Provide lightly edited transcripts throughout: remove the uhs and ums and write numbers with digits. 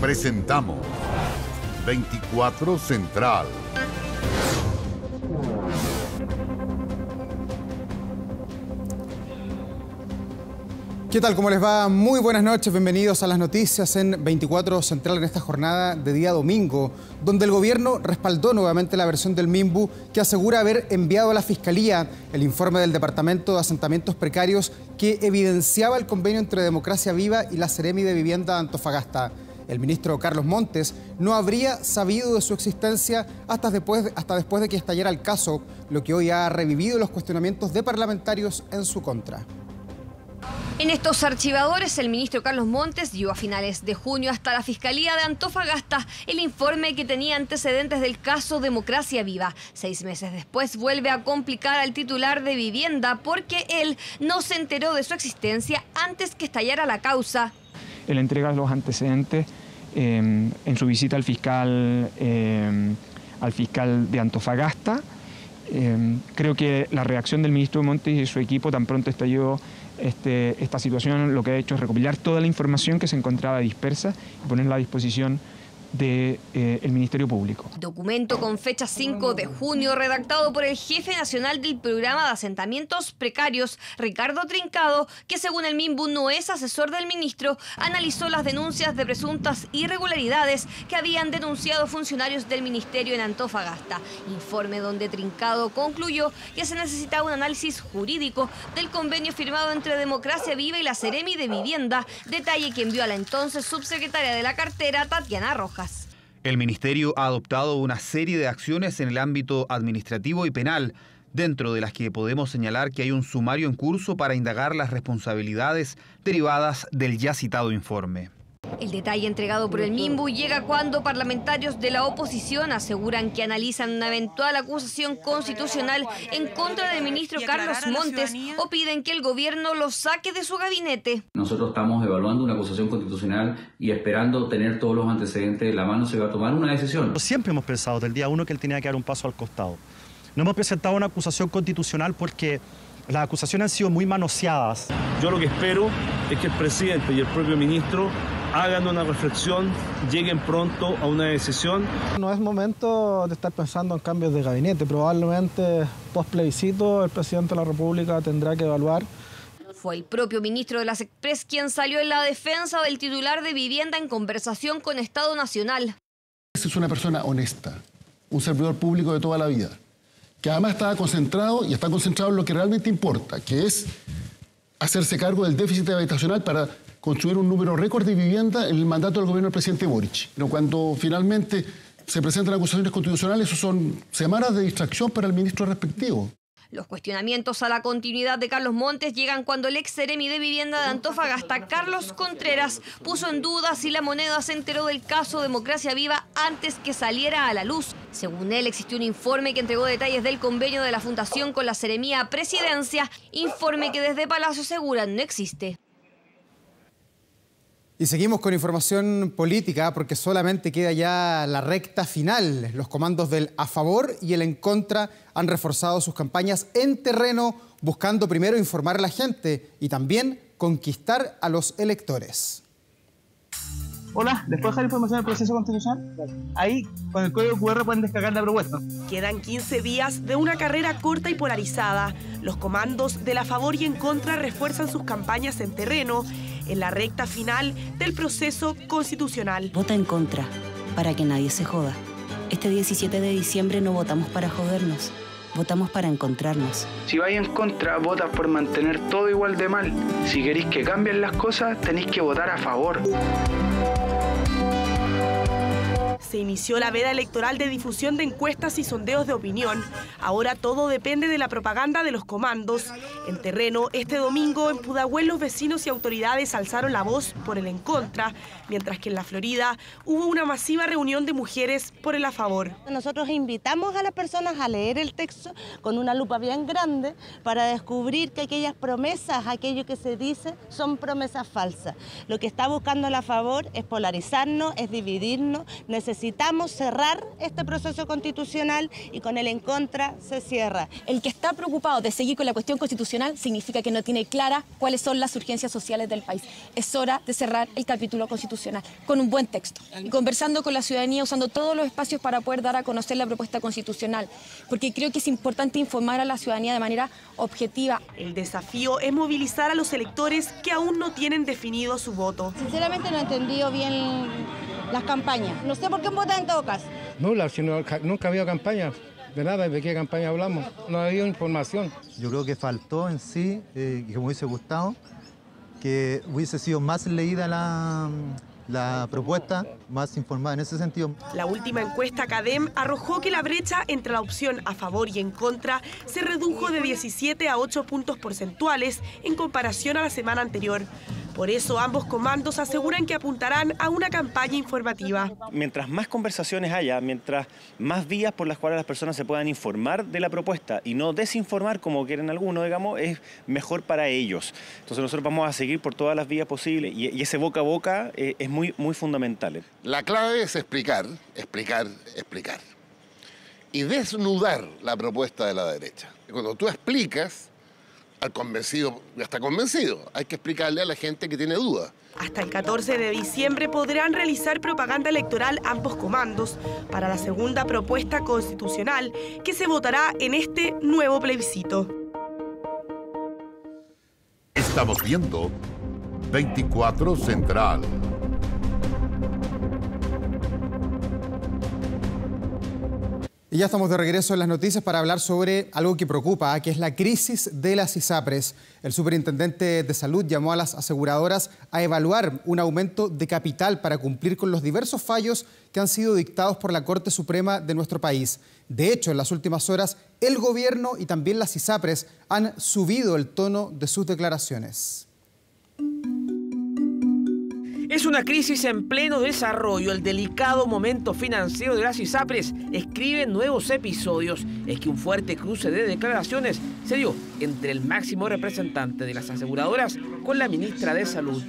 Presentamos 24 Central. ¿Qué tal? ¿Cómo les va? Muy buenas noches, bienvenidos a las noticias en 24 Central en esta jornada de día domingo, donde el gobierno respaldó nuevamente la versión del MIMBU que asegura haber enviado a la Fiscalía el informe del Departamento de Asentamientos Precarios que evidenciaba el convenio entre Democracia Viva y la Seremi de Vivienda de Antofagasta. El ministro Carlos Montes no habría sabido de su existencia hasta después de que estallara el caso, lo que hoy ha revivido los cuestionamientos de parlamentarios en su contra. En estos archivadores, el ministro Carlos Montes dio a finales de junio hasta la Fiscalía de Antofagasta el informe que tenía antecedentes del caso Democracia Viva. 6 meses después vuelve a complicar al titular de Vivienda porque él no se enteró de su existencia antes que estallara la causa. Él entrega los antecedentes en su visita al fiscal de Antofagasta. Creo que la reacción del ministro Montes y su equipo tan pronto estalló esta situación, lo que ha hecho es recopilar toda la información que se encontraba dispersa y ponerla a disposición del Ministerio Público. Documento con fecha 5 de junio redactado por el jefe nacional del programa de asentamientos precarios, Ricardo Trincado, que según el MIMBU no es asesor del ministro, analizó las denuncias de presuntas irregularidades que habían denunciado funcionarios del ministerio en Antofagasta. Informe donde Trincado concluyó que se necesitaba un análisis jurídico del convenio firmado entre Democracia Viva y la Seremi de Vivienda, detalle que envió a la entonces subsecretaria de la cartera, Tatiana Rojas. El ministerio ha adoptado una serie de acciones en el ámbito administrativo y penal, dentro de las que podemos señalar que hay un sumario en curso para indagar las responsabilidades derivadas del ya citado informe. El detalle entregado por el MIMBU llega cuando parlamentarios de la oposición aseguran que analizan una eventual acusación constitucional en contra del ministro Carlos Montes o piden que el gobierno lo saque de su gabinete. Nosotros estamos evaluando una acusación constitucional y esperando tener todos los antecedentes en la mano se va a tomar una decisión. Siempre hemos pensado desde el día 1 que él tenía que dar un paso al costado. No hemos presentado una acusación constitucional porque las acusaciones han sido muy manoseadas. Yo lo que espero es que el presidente y el propio ministro hagan una reflexión, lleguen pronto a una decisión. No es momento de estar pensando en cambios de gabinete. Probablemente post plebiscito el presidente de la República tendrá que evaluar. Fue el propio ministro de las Express quien salió en la defensa del titular de Vivienda en conversación con Estado Nacional. Esa es una persona honesta, un servidor público de toda la vida, que además está concentrado en lo que realmente importa, que es hacerse cargo del déficit habitacional para construir un número récord de vivienda en el mandato del gobierno del presidente Boric. Pero cuando finalmente se presentan acusaciones constitucionales, eso son semanas de distracción para el ministro respectivo. Los cuestionamientos a la continuidad de Carlos Montes llegan cuando el ex Seremi de Vivienda de Antofagasta, Carlos Contreras, puso en duda si la Moneda se enteró del caso Democracia Viva antes que saliera a la luz. Según él, existió un informe que entregó detalles del convenio de la Fundación con la Seremi a Presidencia, informe que desde Palacio aseguran no existe. Y seguimos con información política porque solamente queda ya la recta final. Los comandos del a favor y el en contra han reforzado sus campañas en terreno, buscando primero informar a la gente y también conquistar a los electores. Hola, ¿les puedo dejar información del proceso constitucional? Ahí, con el código QR pueden descargar la propuesta. Quedan 15 días de una carrera corta y polarizada. Los comandos del a favor y en contra refuerzan sus campañas en terreno en la recta final del proceso constitucional. Vota en contra, para que nadie se joda. Este 17 de diciembre no votamos para jodernos, votamos para encontrarnos. Si vais en contra, votas por mantener todo igual de mal. Si queréis que cambien las cosas, tenéis que votar a favor. Se inició la veda electoral de difusión de encuestas y sondeos de opinión. Ahora todo depende de la propaganda de los comandos. En terreno, este domingo en Pudahuel los vecinos y autoridades alzaron la voz por el en contra, mientras que en la Florida hubo una masiva reunión de mujeres por el a favor. Nosotros invitamos a las personas a leer el texto con una lupa bien grande para descubrir que aquellas promesas, aquello que se dice, son promesas falsas. Lo que está buscando el a favor es polarizarnos, es dividirnos, necesitamos Necesitamos cerrar este proceso constitucional y con el en contra se cierra. El que está preocupado de seguir con la cuestión constitucional significa que no tiene clara cuáles son las urgencias sociales del país. Es hora de cerrar el capítulo constitucional con un buen texto y conversando con la ciudadanía, usando todos los espacios para poder dar a conocer la propuesta constitucional, porque creo que es importante informar a la ciudadanía de manera objetiva. El desafío es movilizar a los electores que aún no tienen definido su voto. Sinceramente no he entendido bien las campañas. No sé por qué votan en todo caso. Nula, si nunca ha habido campaña. De nada, ¿de qué campaña hablamos? No ha habido información. Yo creo que faltó en sí, que me hubiese gustado, que hubiese sido más leída la propuesta, más informada en ese sentido. La última encuesta CADEM arrojó que la brecha entre la opción a favor y en contra se redujo de 17 a 8 puntos porcentuales en comparación a la semana anterior. Por eso ambos comandos aseguran que apuntarán a una campaña informativa. Mientras más conversaciones haya, mientras más vías por las cuales las personas se puedan informar de la propuesta y no desinformar como quieren algunos, digamos, es mejor para ellos. Entonces nosotros vamos a seguir por todas las vías posibles y ese boca a boca es muy fundamental. La clave es explicar. Y desnudar la propuesta de la derecha. Cuando tú explicas, al convencido ya está convencido. Hay que explicarle a la gente que tiene dudas. Hasta el 14 de diciembre podrán realizar propaganda electoral ambos comandos para la segunda propuesta constitucional que se votará en este nuevo plebiscito. Estamos viendo 24 Central. Y ya estamos de regreso en las noticias para hablar sobre algo que preocupa, que es la crisis de las ISAPRES. El superintendente de Salud llamó a las aseguradoras a evaluar un aumento de capital para cumplir con los diversos fallos que han sido dictados por la Corte Suprema de nuestro país. De hecho, en las últimas horas, el gobierno y también las ISAPRES han subido el tono de sus declaraciones. Es una crisis en pleno desarrollo. El delicado momento financiero de las ISAPRES escribe nuevos episodios. Es que un fuerte cruce de declaraciones se dio entre el máximo representante de las aseguradoras con la ministra de Salud.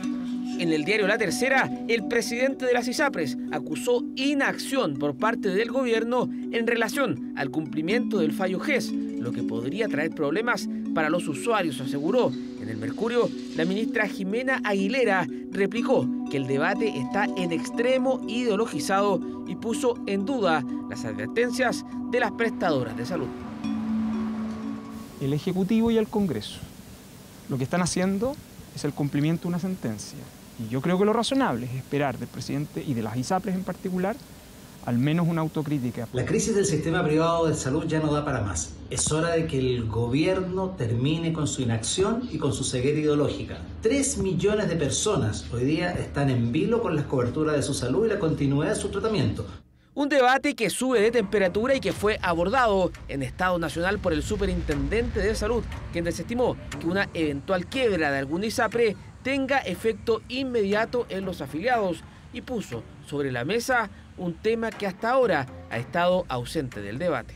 En el diario La Tercera, el presidente de las ISAPRES acusó inacción por parte del gobierno en relación al cumplimiento del fallo GES, lo que podría traer problemas para los usuarios, aseguró. En el Mercurio, la ministra Jimena Aguilera replicó que el debate está en extremo ideologizado y puso en duda las advertencias de las prestadoras de salud. El Ejecutivo y el Congreso lo que están haciendo es el cumplimiento de una sentencia. Y yo creo que lo razonable es esperar del presidente y de las ISAPRES en particular al menos una autocrítica. La crisis del sistema privado de salud ya no da para más. Es hora de que el gobierno termine con su inacción y con su ceguera ideológica. 3 millones de personas hoy día están en vilo con las coberturas de su salud y la continuidad de su tratamiento. Un debate que sube de temperatura y que fue abordado en Estado Nacional por el superintendente de Salud, quien desestimó que una eventual quiebra de algún ISAPRE tenga efecto inmediato en los afiliados y puso sobre la mesa un tema que hasta ahora ha estado ausente del debate.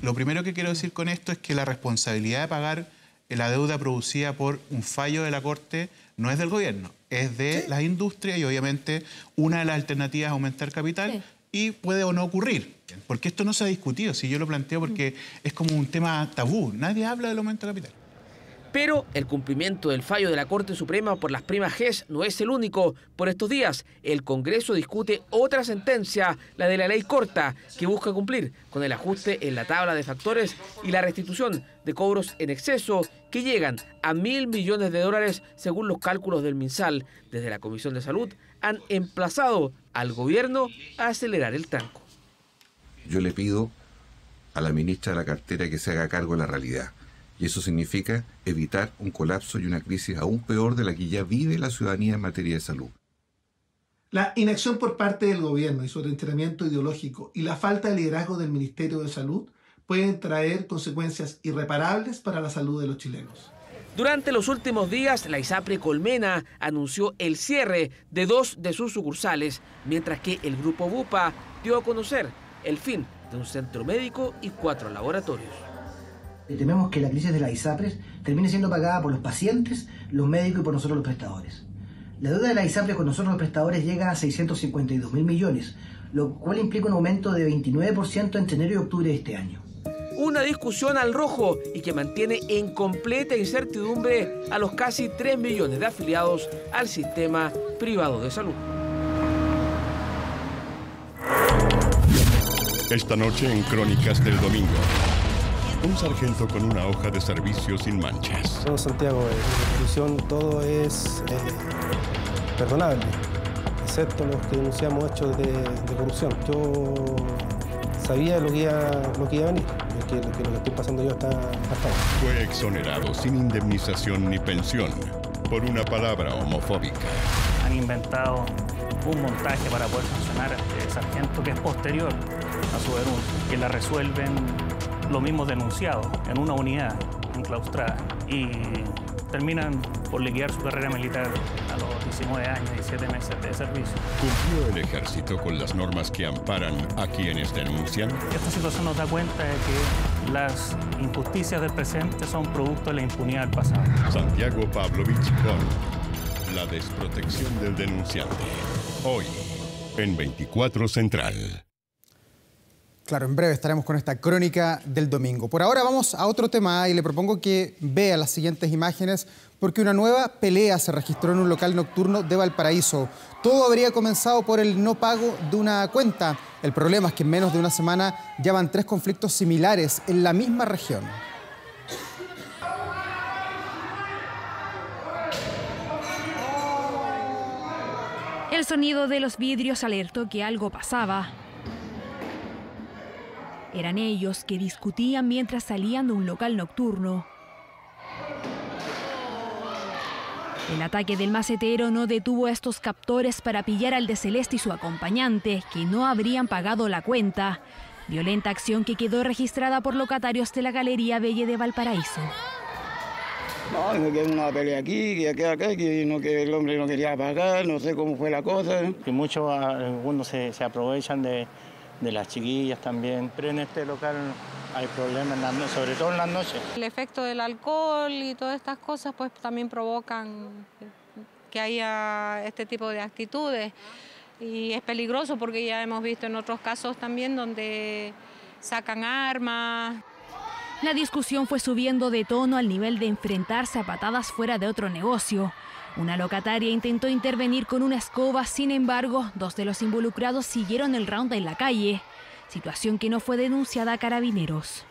Lo primero que quiero decir con esto es que la responsabilidad de pagar la deuda producida por un fallo de la Corte no es del gobierno, es de las industrias y obviamente una de las alternativas es aumentar capital y puede o no ocurrir. Porque esto no se ha discutido, si yo lo planteo porque es como un tema tabú, nadie habla del aumento de capital. Pero el cumplimiento del fallo de la Corte Suprema por las primas GES no es el único. Por estos días, el Congreso discute otra sentencia, la de la ley corta, que busca cumplir con el ajuste en la tabla de factores y la restitución de cobros en exceso que llegan a $1.000 millones según los cálculos del MinSal. Desde la Comisión de Salud han emplazado al gobierno a acelerar el tranco. Yo le pido a la ministra de la cartera que se haga cargo de la realidad. Y eso significa evitar un colapso y una crisis aún peor de la que ya vive la ciudadanía en materia de salud. La inacción por parte del gobierno y su atrincheramiento ideológico y la falta de liderazgo del Ministerio de Salud pueden traer consecuencias irreparables para la salud de los chilenos. Durante los últimos días, la ISAPRE Colmena anunció el cierre de 2 de sus sucursales, mientras que el Grupo Bupa dio a conocer el fin de un centro médico y 4 laboratorios. Tememos que la crisis de las ISAPRES termine siendo pagada por los pacientes, los médicos y por nosotros los prestadores. La deuda de las ISAPRES con nosotros los prestadores llega a 652.000 millones, lo cual implica un aumento de 29% entre enero y octubre de este año. Una discusión al rojo y que mantiene en completa incertidumbre a los casi 3 millones de afiliados al sistema privado de salud. Esta noche en Crónicas del Domingo, un sargento con una hoja de servicio sin manchas. En Santiago, en la institución todo es perdonable, excepto los que denunciamos hechos de corrupción. Yo sabía lo que iba a venir, que lo que estoy pasando yo hasta ahora. Fue exonerado sin indemnización ni pensión por una palabra homofóbica. Han inventado un montaje para poder sancionar a este sargento que es posterior a su denuncia, que la resuelven los mismos denunciados en una unidad enclaustrada y terminan por liquidar su carrera militar a los 19 años y 7 meses de servicio. ¿Cumplió el ejército con las normas que amparan a quienes denuncian? Esta situación nos da cuenta de que las injusticias del presente son producto de la impunidad del pasado. Santiago Pavlovich con la desprotección del denunciante. Hoy, en 24 Central. Claro, en breve estaremos con esta crónica del domingo. Por ahora vamos a otro tema y le propongo que vea las siguientes imágenes porque una nueva pelea se registró en un local nocturno de Valparaíso. Todo habría comenzado por el no pago de una cuenta. El problema es que en menos de una semana ya van 3 conflictos similares en la misma región. El sonido de los vidrios alertó que algo pasaba. Eran ellos que discutían mientras salían de un local nocturno. El ataque del macetero no detuvo a estos captores para pillar al de Celeste y su acompañante, que no habrían pagado la cuenta. Violenta acción que quedó registrada por locatarios de la Galería Belle de Valparaíso. No, que una pelea aquí, que acá, que el hombre no quería pagar, no sé cómo fue la cosa. Que muchos algunos se aprovechan de las chiquillas también, pero en este local hay problemas, sobre todo en las noches. El efecto del alcohol y todas estas cosas pues también provocan que haya este tipo de actitudes y es peligroso porque ya hemos visto en otros casos también donde sacan armas. La discusión fue subiendo de tono al nivel de enfrentarse a patadas fuera de otro negocio. Una locataria intentó intervenir con una escoba, sin embargo, 2 de los involucrados siguieron el round en la calle, situación que no fue denunciada a Carabineros.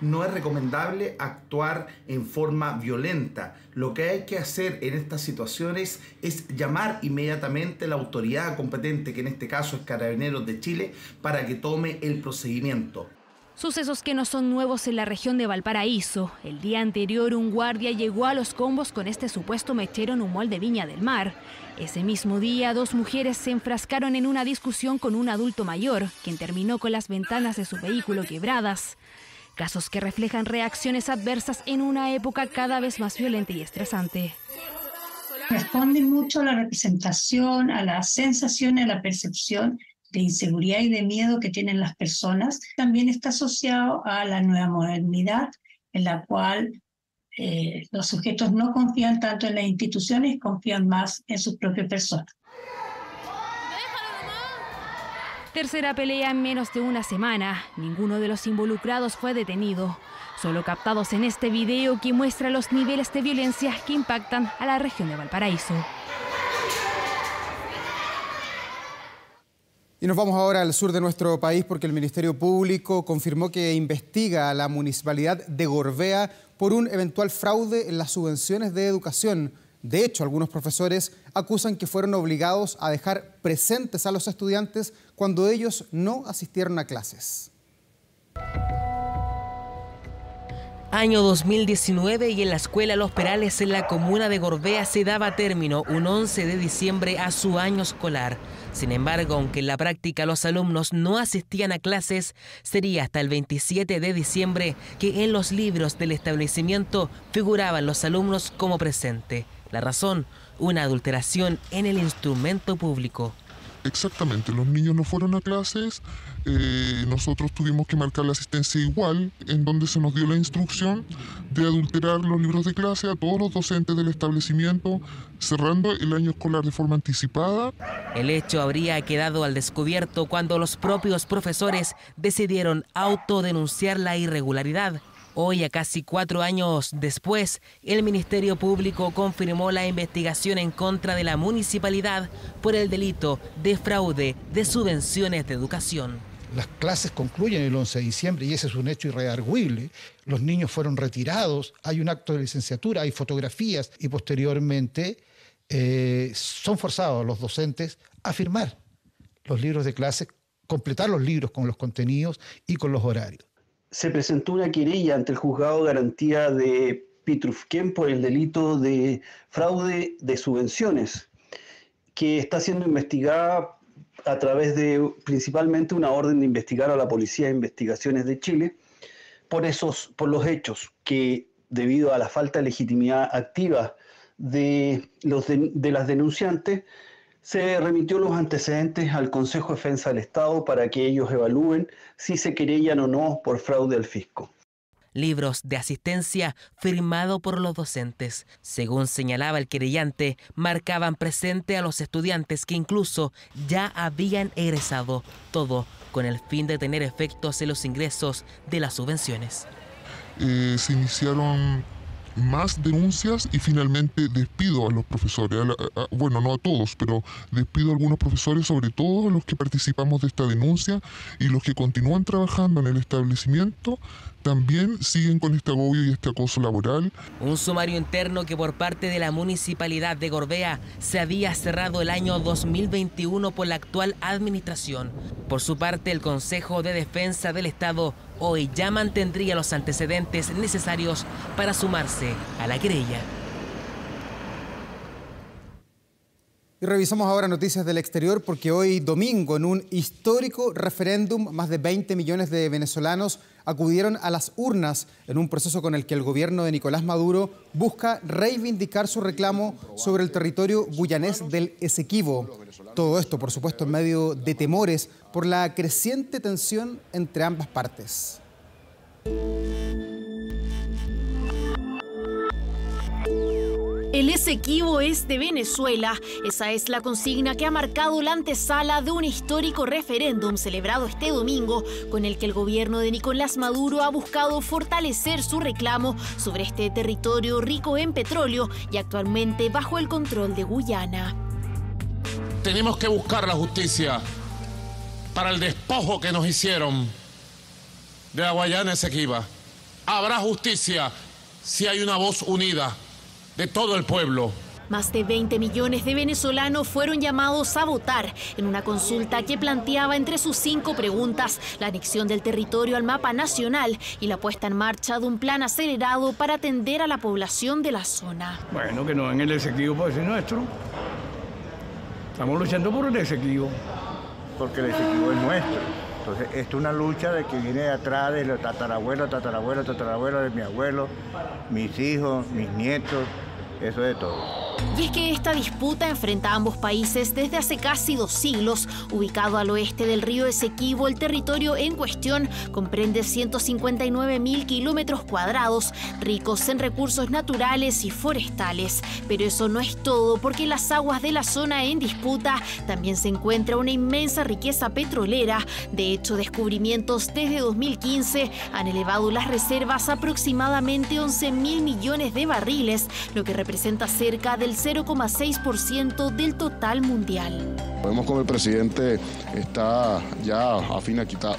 No es recomendable actuar en forma violenta. Lo que hay que hacer en estas situaciones es llamar inmediatamente a la autoridad competente, que en este caso es Carabineros de Chile, para que tome el procedimiento. Sucesos que no son nuevos en la región de Valparaíso. El día anterior un guardia llegó a Los Combos con este supuesto mechero en un mall de Viña del Mar. Ese mismo día 2 mujeres se enfrascaron en una discusión con un adulto mayor, quien terminó con las ventanas de su vehículo quebradas. Casos que reflejan reacciones adversas en una época cada vez más violenta y estresante. Responde mucho a la representación, a la sensación, a la percepción de inseguridad y de miedo que tienen las personas. También está asociado a la nueva modernidad en la cual los sujetos no confían tanto en las instituciones, confían más en sus propias personas. Tercera pelea en menos de una semana. Ninguno de los involucrados fue detenido. Solo captados en este video que muestra los niveles de violencia que impactan a la región de Valparaíso. Y nos vamos ahora al sur de nuestro país porque el Ministerio Público confirmó que investiga a la municipalidad de Gorbea por un eventual fraude en las subvenciones de educación. De hecho, algunos profesores acusan que fueron obligados a dejar presentes a los estudiantes cuando ellos no asistieron a clases. Año 2019 y en la escuela Los Perales en la comuna de Gorbea se daba término un 11 de diciembre a su año escolar. Sin embargo, aunque en la práctica los alumnos no asistían a clases, sería hasta el 27 de diciembre que en los libros del establecimiento figuraban los alumnos como presente. La razón, una adulteración en el instrumento público. Exactamente, los niños no fueron a clases, nosotros tuvimos que marcar la asistencia igual, en donde se nos dio la instrucción de adulterar los libros de clase a todos los docentes del establecimiento, cerrando el año escolar de forma anticipada. El hecho habría quedado al descubierto cuando los propios profesores decidieron autodenunciar la irregularidad. Hoy, a casi 4 años después, el Ministerio Público confirmó la investigación en contra de la municipalidad por el delito de fraude de subvenciones de educación. Las clases concluyen el 11 de diciembre y ese es un hecho irredarguible. Los niños fueron retirados, hay un acto de licenciatura, hay fotografías y posteriormente son forzados los docentes a firmar los libros de clase, completar los libros con los contenidos y con los horarios. Se presentó una querella ante el juzgado de garantía de Pitrufquén por el delito de fraude de subvenciones, que está siendo investigada a través de principalmente una orden de investigar a la Policía de Investigaciones de Chile por los hechos que, debido a la falta de legitimidad activa de las denunciantes, se remitió los antecedentes al Consejo de Defensa del Estado para que ellos evalúen si se querellan o no por fraude al fisco. Libros de asistencia firmados por los docentes. Según señalaba el querellante, marcaban presente a los estudiantes que incluso ya habían egresado, todo con el fin de tener efectos en los ingresos de las subvenciones. Se iniciaron más denuncias y finalmente despido a los profesores, bueno, no a todos, pero despido a algunos profesores, sobre todo a los que participamos de esta denuncia, y los que continúan trabajando en el establecimiento también siguen con este agobio y este acoso laboral. Un sumario interno que por parte de la Municipalidad de Gorbea se había cerrado el año 2021 por la actual administración. Por su parte, el Consejo de Defensa del Estado hoy ya mantendría los antecedentes necesarios para sumarse a la querella. Y revisamos ahora noticias del exterior porque hoy domingo, en un histórico referéndum, más de 20 millones de venezolanos acudieron a las urnas en un proceso con el que el gobierno de Nicolás Maduro busca reivindicar su reclamo sobre el territorio guyanés del Esequibo. Todo esto, por supuesto, en medio de temores por la creciente tensión entre ambas partes. El Esequibo es de Venezuela. Esa es la consigna que ha marcado la antesala de un histórico referéndum celebrado este domingo, con el que el gobierno de Nicolás Maduro ha buscado fortalecer su reclamo sobre este territorio rico en petróleo y actualmente bajo el control de Guyana. Tenemos que buscar la justicia para el despojo que nos hicieron de la Guayana Esequiba. Habrá justicia si hay una voz unida de todo el pueblo. Más de 20 millones de venezolanos fueron llamados a votar en una consulta que planteaba entre sus 5 preguntas la anexión del territorio al mapa nacional y la puesta en marcha de un plan acelerado para atender a la población de la zona. Bueno, que no en el Esequibo puede ser nuestro. Estamos luchando por el Esequibo. Porque el Esequibo es nuestro. Entonces, esto es una lucha de que viene de atrás de los tatarabuelos, de mi abuelo, mis hijos, mis nietos, eso de todo. Y es que esta disputa enfrenta a ambos países desde hace casi 2 siglos. Ubicado al oeste del río Esequibo, el territorio en cuestión comprende 159.000 kilómetros cuadrados, ricos en recursos naturales y forestales. Pero eso no es todo, porque en las aguas de la zona en disputa también se encuentra una inmensa riqueza petrolera. De hecho, descubrimientos desde 2015 han elevado las reservas a aproximadamente 11.000 millones de barriles, lo que representa cerca del 0,6% del total mundial. Vemos como el presidente está ya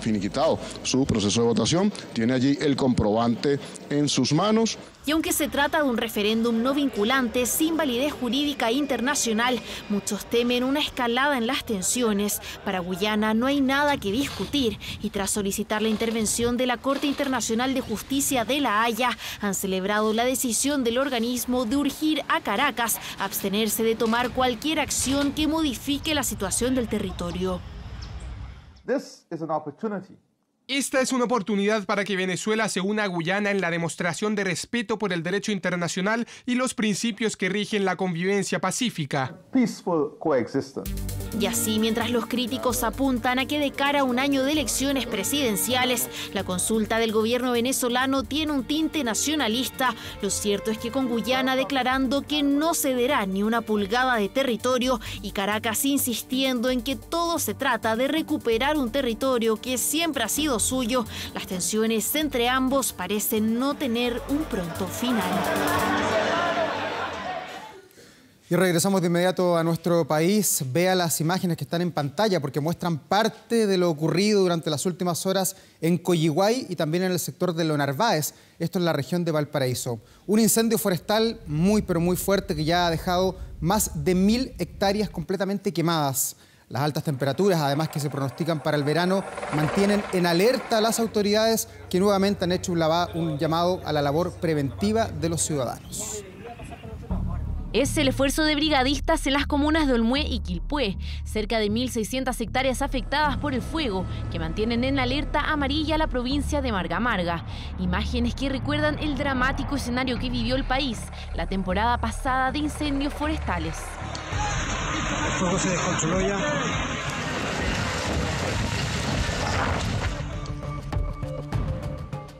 finiquitado su proceso de votación, tiene allí el comprobante en sus manos. Y aunque se trata de un referéndum no vinculante, sin validez jurídica internacional, muchos temen una escalada en las tensiones. Para Guyana no hay nada que discutir y tras solicitar la intervención de la Corte Internacional de Justicia de La Haya, han celebrado la decisión del organismo de urgir a Caracas a abstenerse de tomar cualquier acción que modifique la situación del territorio. Esta es una oportunidad para que Venezuela se una a Guyana en la demostración de respeto por el derecho internacional y los principios que rigen la convivencia pacífica. Y así, mientras los críticos apuntan a que de cara a un año de elecciones presidenciales, la consulta del gobierno venezolano tiene un tinte nacionalista, lo cierto es que con Guyana declarando que no cederá ni una pulgada de territorio y Caracas insistiendo en que todo se trata de recuperar un territorio que siempre ha sido suyo, las tensiones entre ambos parecen no tener un pronto final. Y regresamos de inmediato a nuestro país. Vea las imágenes que están en pantalla porque muestran parte de lo ocurrido durante las últimas horas en Coyihuay y también en el sector de Lo Narváez, esto en la región de Valparaíso. Un incendio forestal muy pero muy fuerte que ya ha dejado más de 1000 hectáreas completamente quemadas. Las altas temperaturas, además que se pronostican para el verano, mantienen en alerta a las autoridades que nuevamente han hecho un llamado a la labor preventiva de los ciudadanos. Es el esfuerzo de brigadistas en las comunas de Olmué y Quilpué, cerca de 1.600 hectáreas afectadas por el fuego, que mantienen en alerta amarilla la provincia de Marga Marga. Imágenes que recuerdan el dramático escenario que vivió el país la temporada pasada de incendios forestales. El fuego se descontroló ya.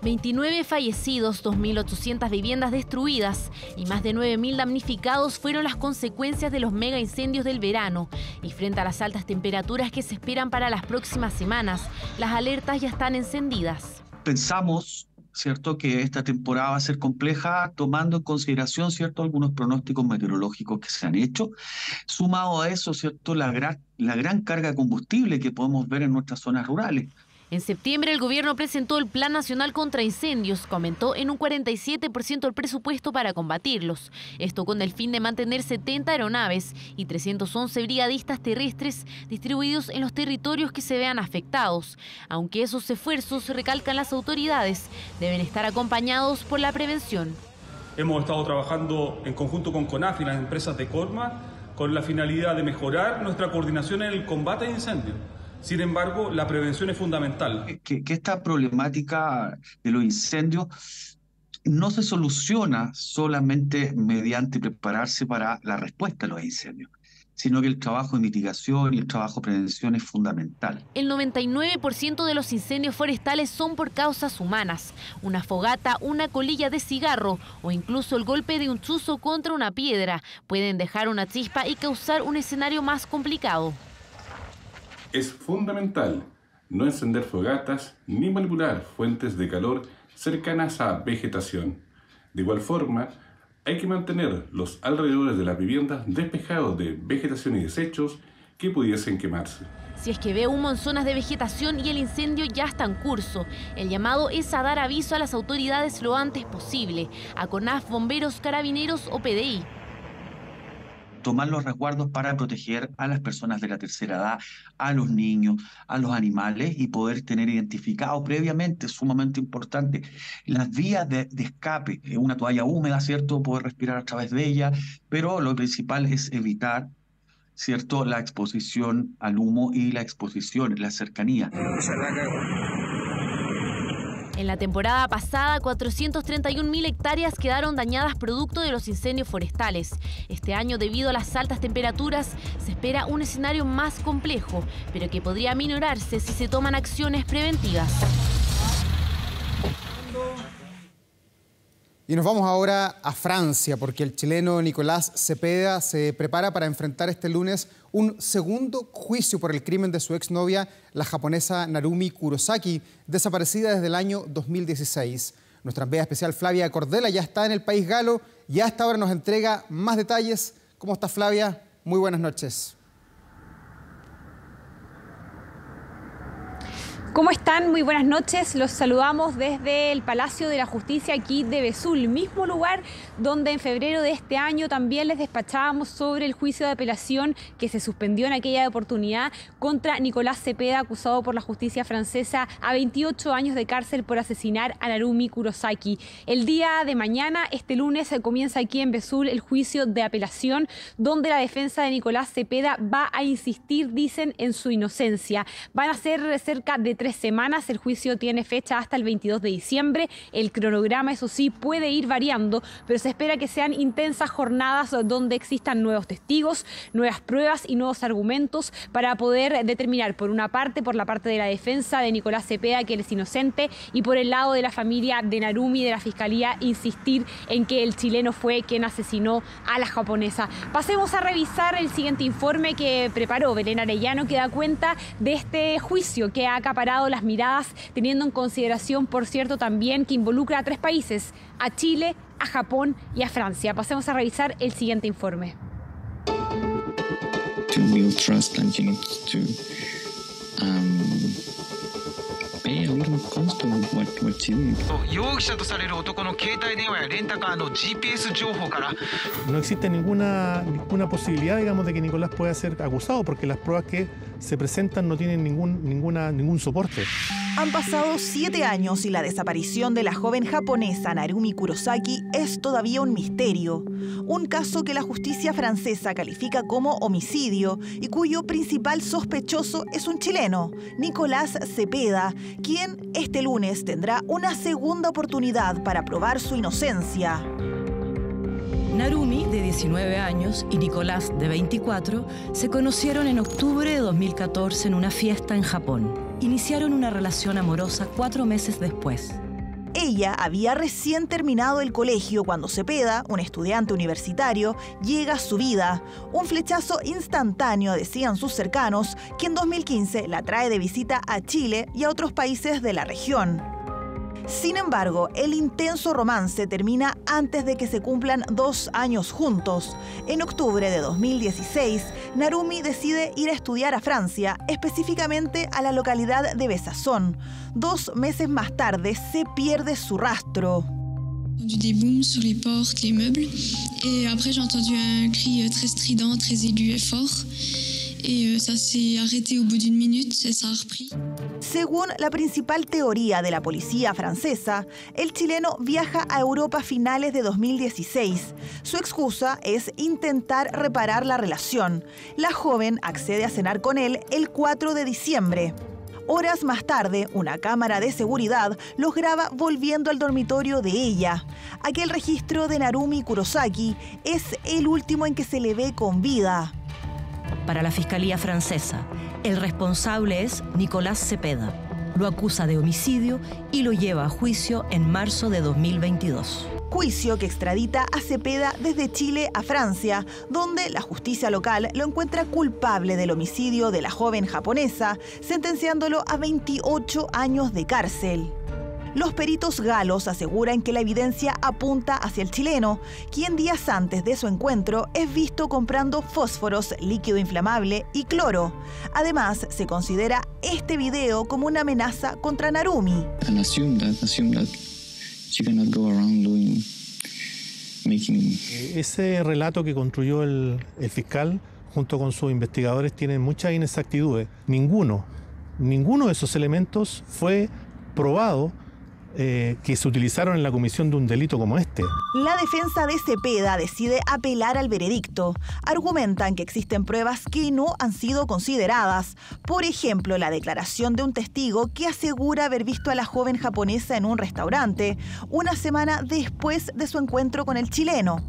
29 fallecidos, 2.800 viviendas destruidas y más de 9.000 damnificados fueron las consecuencias de los mega incendios del verano. Y frente a las altas temperaturas que se esperan para las próximas semanas, las alertas ya están encendidas. Pensamos, ¿cierto?, que esta temporada va a ser compleja, tomando en consideración, ¿cierto?, algunos pronósticos meteorológicos que se han hecho. Sumado a eso, ¿cierto?, la gran carga de combustible que podemos ver en nuestras zonas rurales. En septiembre, el gobierno presentó el Plan Nacional contra Incendios, que aumentó en un 47% el presupuesto para combatirlos. Esto con el fin de mantener 70 aeronaves y 311 brigadistas terrestres distribuidos en los territorios que se vean afectados. Aunque esos esfuerzos, recalcan las autoridades, deben estar acompañados por la prevención. Hemos estado trabajando en conjunto con CONAF y las empresas de Corma con la finalidad de mejorar nuestra coordinación en el combate a incendios. Sin embargo, la prevención es fundamental. Que esta problemática de los incendios no se soluciona solamente mediante prepararse para la respuesta a los incendios, sino que el trabajo de mitigación y el trabajo de prevención es fundamental. El 99% de los incendios forestales son por causas humanas. Una fogata, una colilla de cigarro o incluso el golpe de un chuzo contra una piedra pueden dejar una chispa y causar un escenario más complicado. Es fundamental no encender fogatas ni manipular fuentes de calor cercanas a vegetación. De igual forma, hay que mantener los alrededores de las viviendas despejados de vegetación y desechos que pudiesen quemarse. Si es que ve humo en zonas de vegetación y el incendio ya está en curso, el llamado es a dar aviso a las autoridades lo antes posible, a CONAF, bomberos, carabineros o PDI. Tomar los resguardos para proteger a las personas de la tercera edad, a los niños, a los animales y poder tener identificado previamente, sumamente importante, las vías de escape. Una toalla húmeda, ¿cierto?, poder respirar a través de ella, pero lo principal es evitar, ¿cierto?, la exposición al humo y la exposición, la cercanía. En la temporada pasada, 431.000 hectáreas quedaron dañadas producto de los incendios forestales. Este año, debido a las altas temperaturas, se espera un escenario más complejo, pero que podría aminorarse si se toman acciones preventivas. Y nos vamos ahora a Francia, porque el chileno Nicolás Cepeda se prepara para enfrentar este lunes un segundo juicio por el crimen de su exnovia, la japonesa Narumi Kurosaki, desaparecida desde el año 2016. Nuestra enviada especial Flavia Cordela ya está en el país galo y hasta ahora nos entrega más detalles. ¿Cómo está, Flavia? Muy buenas noches. ¿Cómo están? Muy buenas noches. Los saludamos desde el Palacio de la Justicia aquí de Vesoul, mismo lugar donde en febrero de este año también les despachábamos sobre el juicio de apelación que se suspendió en aquella oportunidad contra Nicolás Cepeda, acusado por la justicia francesa a 28 años de cárcel por asesinar a Narumi Kurosaki. El día de mañana, este lunes, comienza aquí en Vesoul el juicio de apelación, donde la defensa de Nicolás Cepeda va a insistir, dicen, en su inocencia. Van a ser cerca de 3 3 semanas. El juicio tiene fecha hasta el 22 de diciembre. El cronograma, eso sí, puede ir variando, pero se espera que sean intensas jornadas donde existan nuevos testigos, nuevas pruebas y nuevos argumentos para poder determinar, por una parte, por la parte de la defensa de Nicolás Cepeda, que él es inocente, y por el lado de la familia de Narumi, de la Fiscalía, insistir en que el chileno fue quien asesinó a la japonesa. Pasemos a revisar el siguiente informe que preparó Belén Arellano, que da cuenta de este juicio que ha acaparado las miradas, teniendo en consideración, por cierto, también que involucra a 3 países, a Chile, a Japón y a Francia. Pasemos a revisar el siguiente informe. To build trust and you need to pay a little cost of what you do. 容疑者とされる男の携帯電話やレンタカーの GPS 情報から No existe ninguna posibilidad, digamos, de que Nicolás pueda ser acusado, porque las pruebas que se presentan no tienen ningún soporte. Han pasado 7 años y la desaparición de la joven japonesa Narumi Kurosaki es todavía un misterio. Un caso que la justicia francesa califica como homicidio y cuyo principal sospechoso es un chileno, Nicolás Cepeda, quien este lunes tendrá una segunda oportunidad para probar su inocencia. Narumi, de 19 años, y Nicolás, de 24, se conocieron en octubre de 2014 en una fiesta en Japón. Iniciaron una relación amorosa 4 meses después. Ella había recién terminado el colegio cuando Cepeda, un estudiante universitario, llega a su vida. Un flechazo instantáneo, decían sus cercanos, que en 2015 la trae de visita a Chile y a otros países de la región. Sin embargo, el intenso romance termina antes de que se cumplan 2 años juntos. En octubre de 2016, Narumi decide ir a estudiar a Francia, específicamente a la localidad de Besançon. 2 meses más tarde, se pierde su rastro. J'ai entendu des booms sur les portes, les meubles, et après j'ai entendu un cri très strident, très aigu et fort. Et ça s'est arrêté au bout d'une minute, ça a repris. Según la principal teoría de la policía francesa, el chileno viaja a Europa a finales de 2016. Su excusa es intentar reparar la relación. La joven accede a cenar con él el 4 de diciembre. Horas más tarde, una cámara de seguridad los graba volviendo al dormitorio de ella. Aquel registro de Narumi Kurosaki es el último en que se le ve con vida. Para la Fiscalía francesa, el responsable es Nicolás Cepeda. Lo acusa de homicidio y lo lleva a juicio en marzo de 2022. Juicio que extradita a Cepeda desde Chile a Francia, donde la justicia local lo encuentra culpable del homicidio de la joven japonesa, sentenciándolo a 28 años de cárcel. Los peritos galos aseguran que la evidencia apunta hacia el chileno, quien días antes de su encuentro es visto comprando fósforos, líquido inflamable y cloro. Además, se considera este video como una amenaza contra Narumi. And assume that she cannot go around making... Ese relato que construyó el fiscal junto con sus investigadores tiene muchas inexactitudes. Ninguno de esos elementos fue probado que se utilizaron en la comisión de un delito como este. La defensa de Cepeda decide apelar al veredicto. Argumentan que existen pruebas que no han sido consideradas. Por ejemplo, la declaración de un testigo que asegura haber visto a la joven japonesa en un restaurante una semana después de su encuentro con el chileno.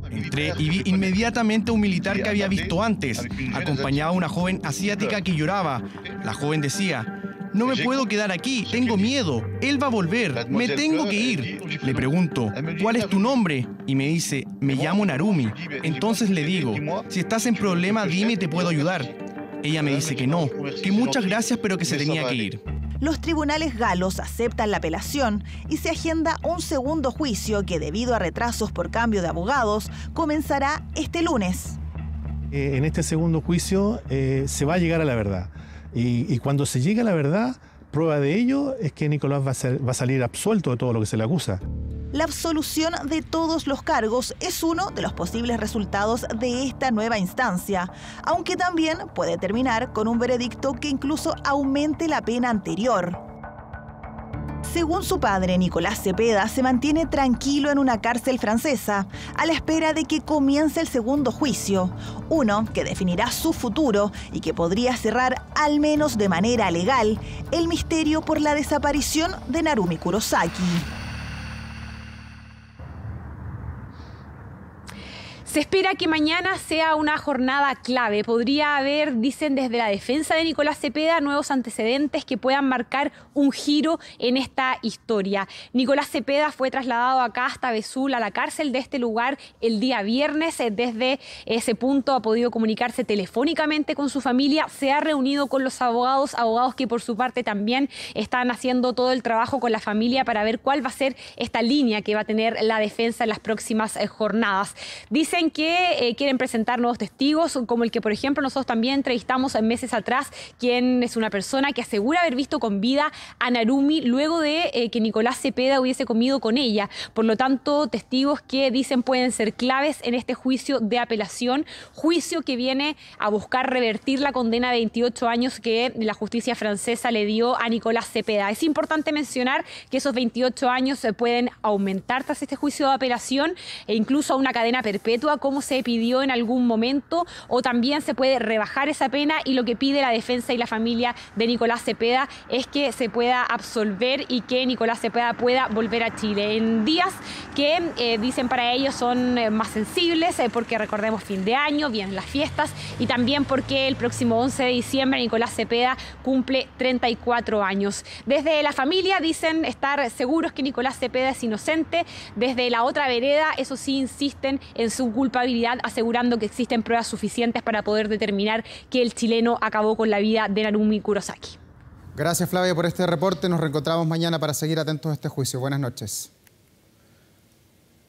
Entré y vi inmediatamente a un militar que había visto antes. Acompañaba a una joven asiática que lloraba. La joven decía: no me puedo quedar aquí, tengo miedo, él va a volver, me tengo que ir. Le pregunto, ¿cuál es tu nombre? Y me dice, me llamo Narumi. Entonces le digo, si estás en problema, dime y te puedo ayudar. Ella me dice que no, que muchas gracias, pero que se tenía que ir. Los tribunales galos aceptan la apelación y se agenda un segundo juicio que, debido a retrasos por cambio de abogados, comenzará este lunes. En este segundo juicio se va a llegar a la verdad. Y cuando se llegue a la verdad, prueba de ello es que Nicolás va a salir absuelto de todo lo que se le acusa. La absolución de todos los cargos es uno de los posibles resultados de esta nueva instancia, aunque también puede terminar con un veredicto que incluso aumente la pena anterior. Según su padre, Nicolás Cepeda se mantiene tranquilo en una cárcel francesa, a la espera de que comience el segundo juicio, uno que definirá su futuro y que podría cerrar, al menos de manera legal, el misterio por la desaparición de Narumi Kurosaki. Se espera que mañana sea una jornada clave. Podría haber, dicen desde la defensa de Nicolás Cepeda, nuevos antecedentes que puedan marcar un giro en esta historia. Nicolás Cepeda fue trasladado acá hasta Vesul, a la cárcel de este lugar, el día viernes. Desde ese punto ha podido comunicarse telefónicamente con su familia. Se ha reunido con los abogados que por su parte también están haciendo todo el trabajo con la familia para ver cuál va a ser esta línea que va a tener la defensa en las próximas jornadas. Dicen que quieren presentar nuevos testigos, como el que, por ejemplo, nosotros también entrevistamos meses atrás, quien es una persona que asegura haber visto con vida a Narumi luego de que Nicolás Cepeda hubiese comido con ella. Por lo tanto, testigos que dicen pueden ser claves en este juicio de apelación, juicio que viene a buscar revertir la condena de 28 años que la justicia francesa le dio a Nicolás Cepeda. Es importante mencionar que esos 28 años se pueden aumentar tras este juicio de apelación e incluso a una cadena perpetua, como se pidió en algún momento, o también se puede rebajar esa pena, y lo que pide la defensa y la familia de Nicolás Cepeda es que se pueda absolver y que Nicolás Cepeda pueda volver a Chile en días que dicen para ellos son más sensibles, porque recordemos fin de año, vienen las fiestas, y también porque el próximo 11 de diciembre Nicolás Cepeda cumple 34 años. Desde la familia dicen estar seguros que Nicolás Cepeda es inocente. Desde la otra vereda, eso sí, insisten en su culpabilidad, asegurando que existen pruebas suficientes para poder determinar que el chileno acabó con la vida de Narumi Kurosaki. Gracias, Flavia, por este reporte. Nos reencontramos mañana para seguir atentos a este juicio. Buenas noches.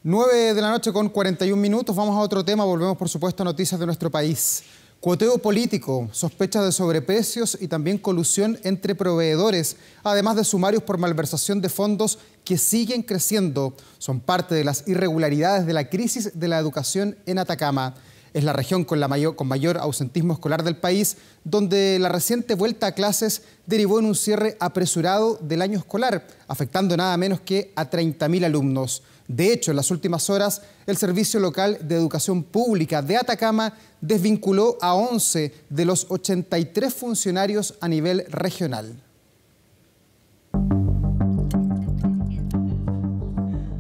9 de la noche con 41 minutos. Vamos a otro tema. Volvemos, por supuesto, a noticias de nuestro país. Cuoteo político, sospechas de sobreprecios y también colusión entre proveedores, además de sumarios por malversación de fondos que siguen creciendo. Son parte de las irregularidades de la crisis de la educación en Atacama. Es la región con mayor ausentismo escolar del país, donde la reciente vuelta a clases derivó en un cierre apresurado del año escolar, afectando nada menos que a 30.000 alumnos. De hecho, en las últimas horas, el Servicio Local de Educación Pública de Atacama desvinculó a 11 de los 83 funcionarios a nivel regional.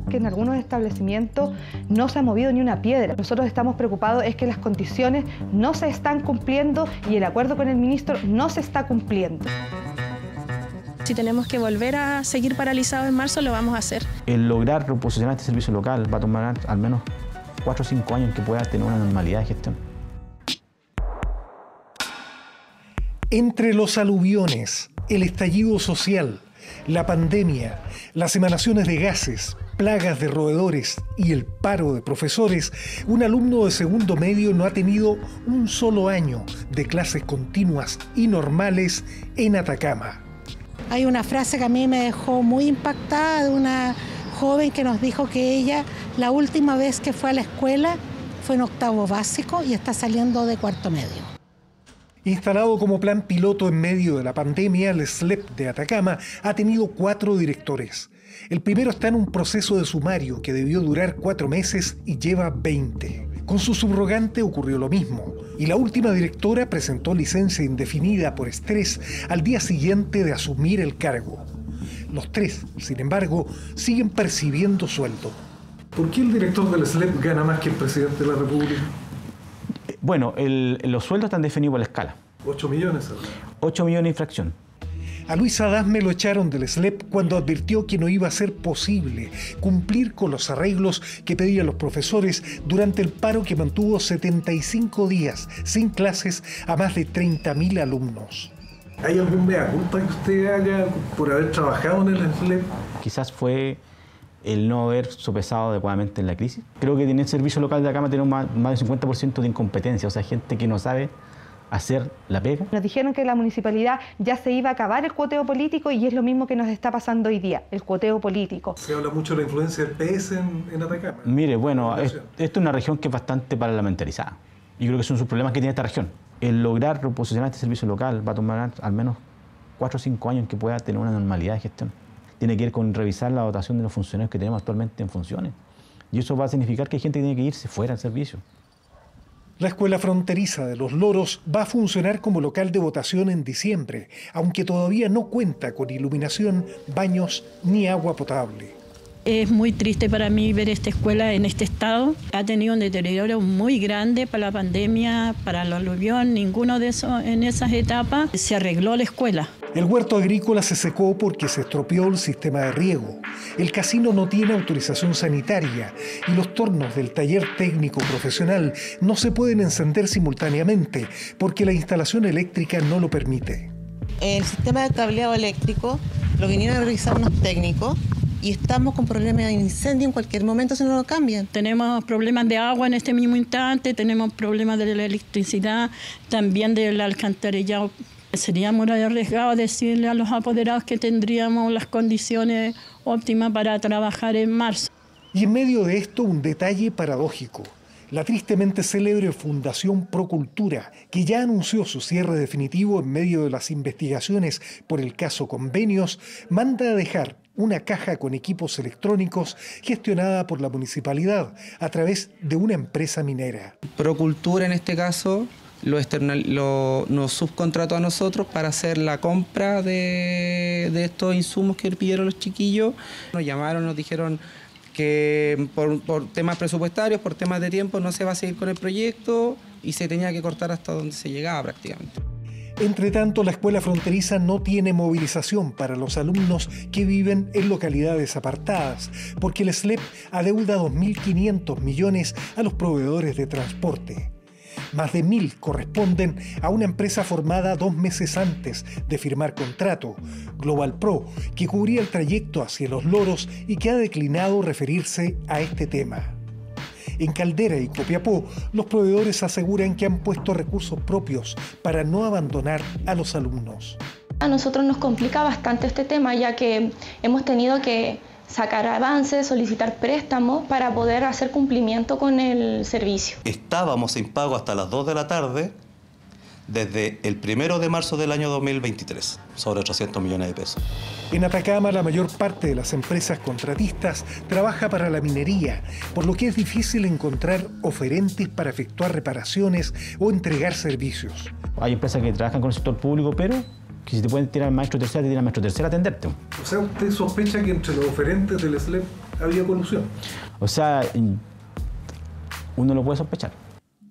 Que en algunos establecimientos no se ha movido ni una piedra. Nosotros estamos preocupados es que las condiciones no se están cumpliendo y el acuerdo con el ministro no se está cumpliendo. Si tenemos que volver a seguir paralizados en marzo, lo vamos a hacer. El lograr reposicionar este servicio local va a tomar al menos 4 o 5 años que pueda tener una normalidad de gestión. Entre los aluviones, el estallido social, la pandemia, las emanaciones de gases, plagas de roedores y el paro de profesores, un alumno de segundo medio no ha tenido un solo año de clases continuas y normales en Atacama. Hay una frase que a mí me dejó muy impactada de una joven que nos dijo que ella, la última vez que fue a la escuela, fue en octavo básico y está saliendo de cuarto medio. Instalado como plan piloto en medio de la pandemia, el SLEP de Atacama ha tenido 4 directores. El primero está en un proceso de sumario que debió durar 4 meses y lleva 20. Con su subrogante ocurrió lo mismo, y la última directora presentó licencia indefinida por estrés al día siguiente de asumir el cargo. Los 3, sin embargo, siguen percibiendo sueldo. ¿Por qué el director del SLEP gana más que el presidente de la República? Bueno, los sueldos están definidos por la escala. 8 millones. 8 millones de infracción. A Luis Adasme lo echaron del SLEP cuando advirtió que no iba a ser posible cumplir con los arreglos que pedían los profesores durante el paro que mantuvo 75 días sin clases a más de 30.000 alumnos. ¿Hay algún mea culpa que usted haga por haber trabajado en el SLEP? Quizás fue el no haber sopesado adecuadamente en la crisis. Creo que en el servicio local de Atacama tenemos más del 50% de incompetencia, o sea, gente que no sabe hacer la pega. Nos dijeron que la municipalidad ya se iba a acabar el cuoteo político y es lo mismo que nos está pasando hoy día, el cuoteo político. Se habla mucho de la influencia del PS en Atacama. Mire, bueno, esto es una región que es bastante parlamentarizada. Y creo que son sus problemas que tiene esta región. El lograr reposicionar este servicio local va a tomar al menos 4 o 5 años que pueda tener una normalidad de gestión. tiene que ver con revisar la dotación de los funcionarios que tenemos actualmente en funciones. Y eso va a significar que hay gente que tiene que irse fuera del servicio. La escuela fronteriza de Los Loros va a funcionar como local de votación en diciembre, aunque todavía no cuenta con iluminación, baños ni agua potable. Es muy triste para mí ver esta escuela en este estado. Ha tenido un deterioro muy grande para la pandemia, para el aluvión, ninguno de esos en esas etapas se arregló la escuela. El huerto agrícola se secó porque se estropeó el sistema de riego. El casino no tiene autorización sanitaria y los tornos del taller técnico profesional no se pueden encender simultáneamente porque la instalación eléctrica no lo permite. El sistema de cableado eléctrico lo vinieron a revisar unos técnicos y estamos con problemas de incendio en cualquier momento si no lo cambian. Tenemos problemas de agua en este mismo instante, tenemos problemas de la electricidad, también del alcantarillado. Sería muy arriesgado decirle a los apoderados que tendríamos las condiciones óptimas para trabajar en marzo. Y en medio de esto, un detalle paradójico. La tristemente célebre Fundación Procultura, que ya anunció su cierre definitivo en medio de las investigaciones por el caso Convenios, manda a dejar una caja con equipos electrónicos gestionada por la municipalidad a través de una empresa minera. Procultura en este caso nos subcontrató a nosotros para hacer la compra de estos insumos que pidieron los chiquillos. Nos llamaron, nos dijeron que por temas presupuestarios, por temas de tiempo, no se va a seguir con el proyecto y se tenía que cortar hasta donde se llegaba prácticamente. Entre tanto, la escuela fronteriza no tiene movilización para los alumnos que viven en localidades apartadas, porque el SLEP adeuda 2.500 millones a los proveedores de transporte. Más de 1.000 corresponden a una empresa formada 2 meses antes de firmar contrato, Global Pro, que cubría el trayecto hacia Los Loros y que ha declinado referirse a este tema. En Caldera y Copiapó, los proveedores aseguran que han puesto recursos propios para no abandonar a los alumnos. A nosotros nos complica bastante este tema, ya que hemos tenido que sacar avances, solicitar préstamos para poder hacer cumplimiento con el servicio. Estábamos en pago hasta las 2 de la tarde desde el 1 de marzo del año 2023, sobre 800 millones de pesos. En Atacama, la mayor parte de las empresas contratistas trabaja para la minería, por lo que es difícil encontrar oferentes para efectuar reparaciones o entregar servicios. Hay empresas que trabajan con el sector público, pero que si te pueden tirar al maestro tercera, te tiran al maestro tercera a atenderte. O sea, ¿usted sospecha que entre los oferentes del SLEP había colusión? O sea, uno lo puede sospechar.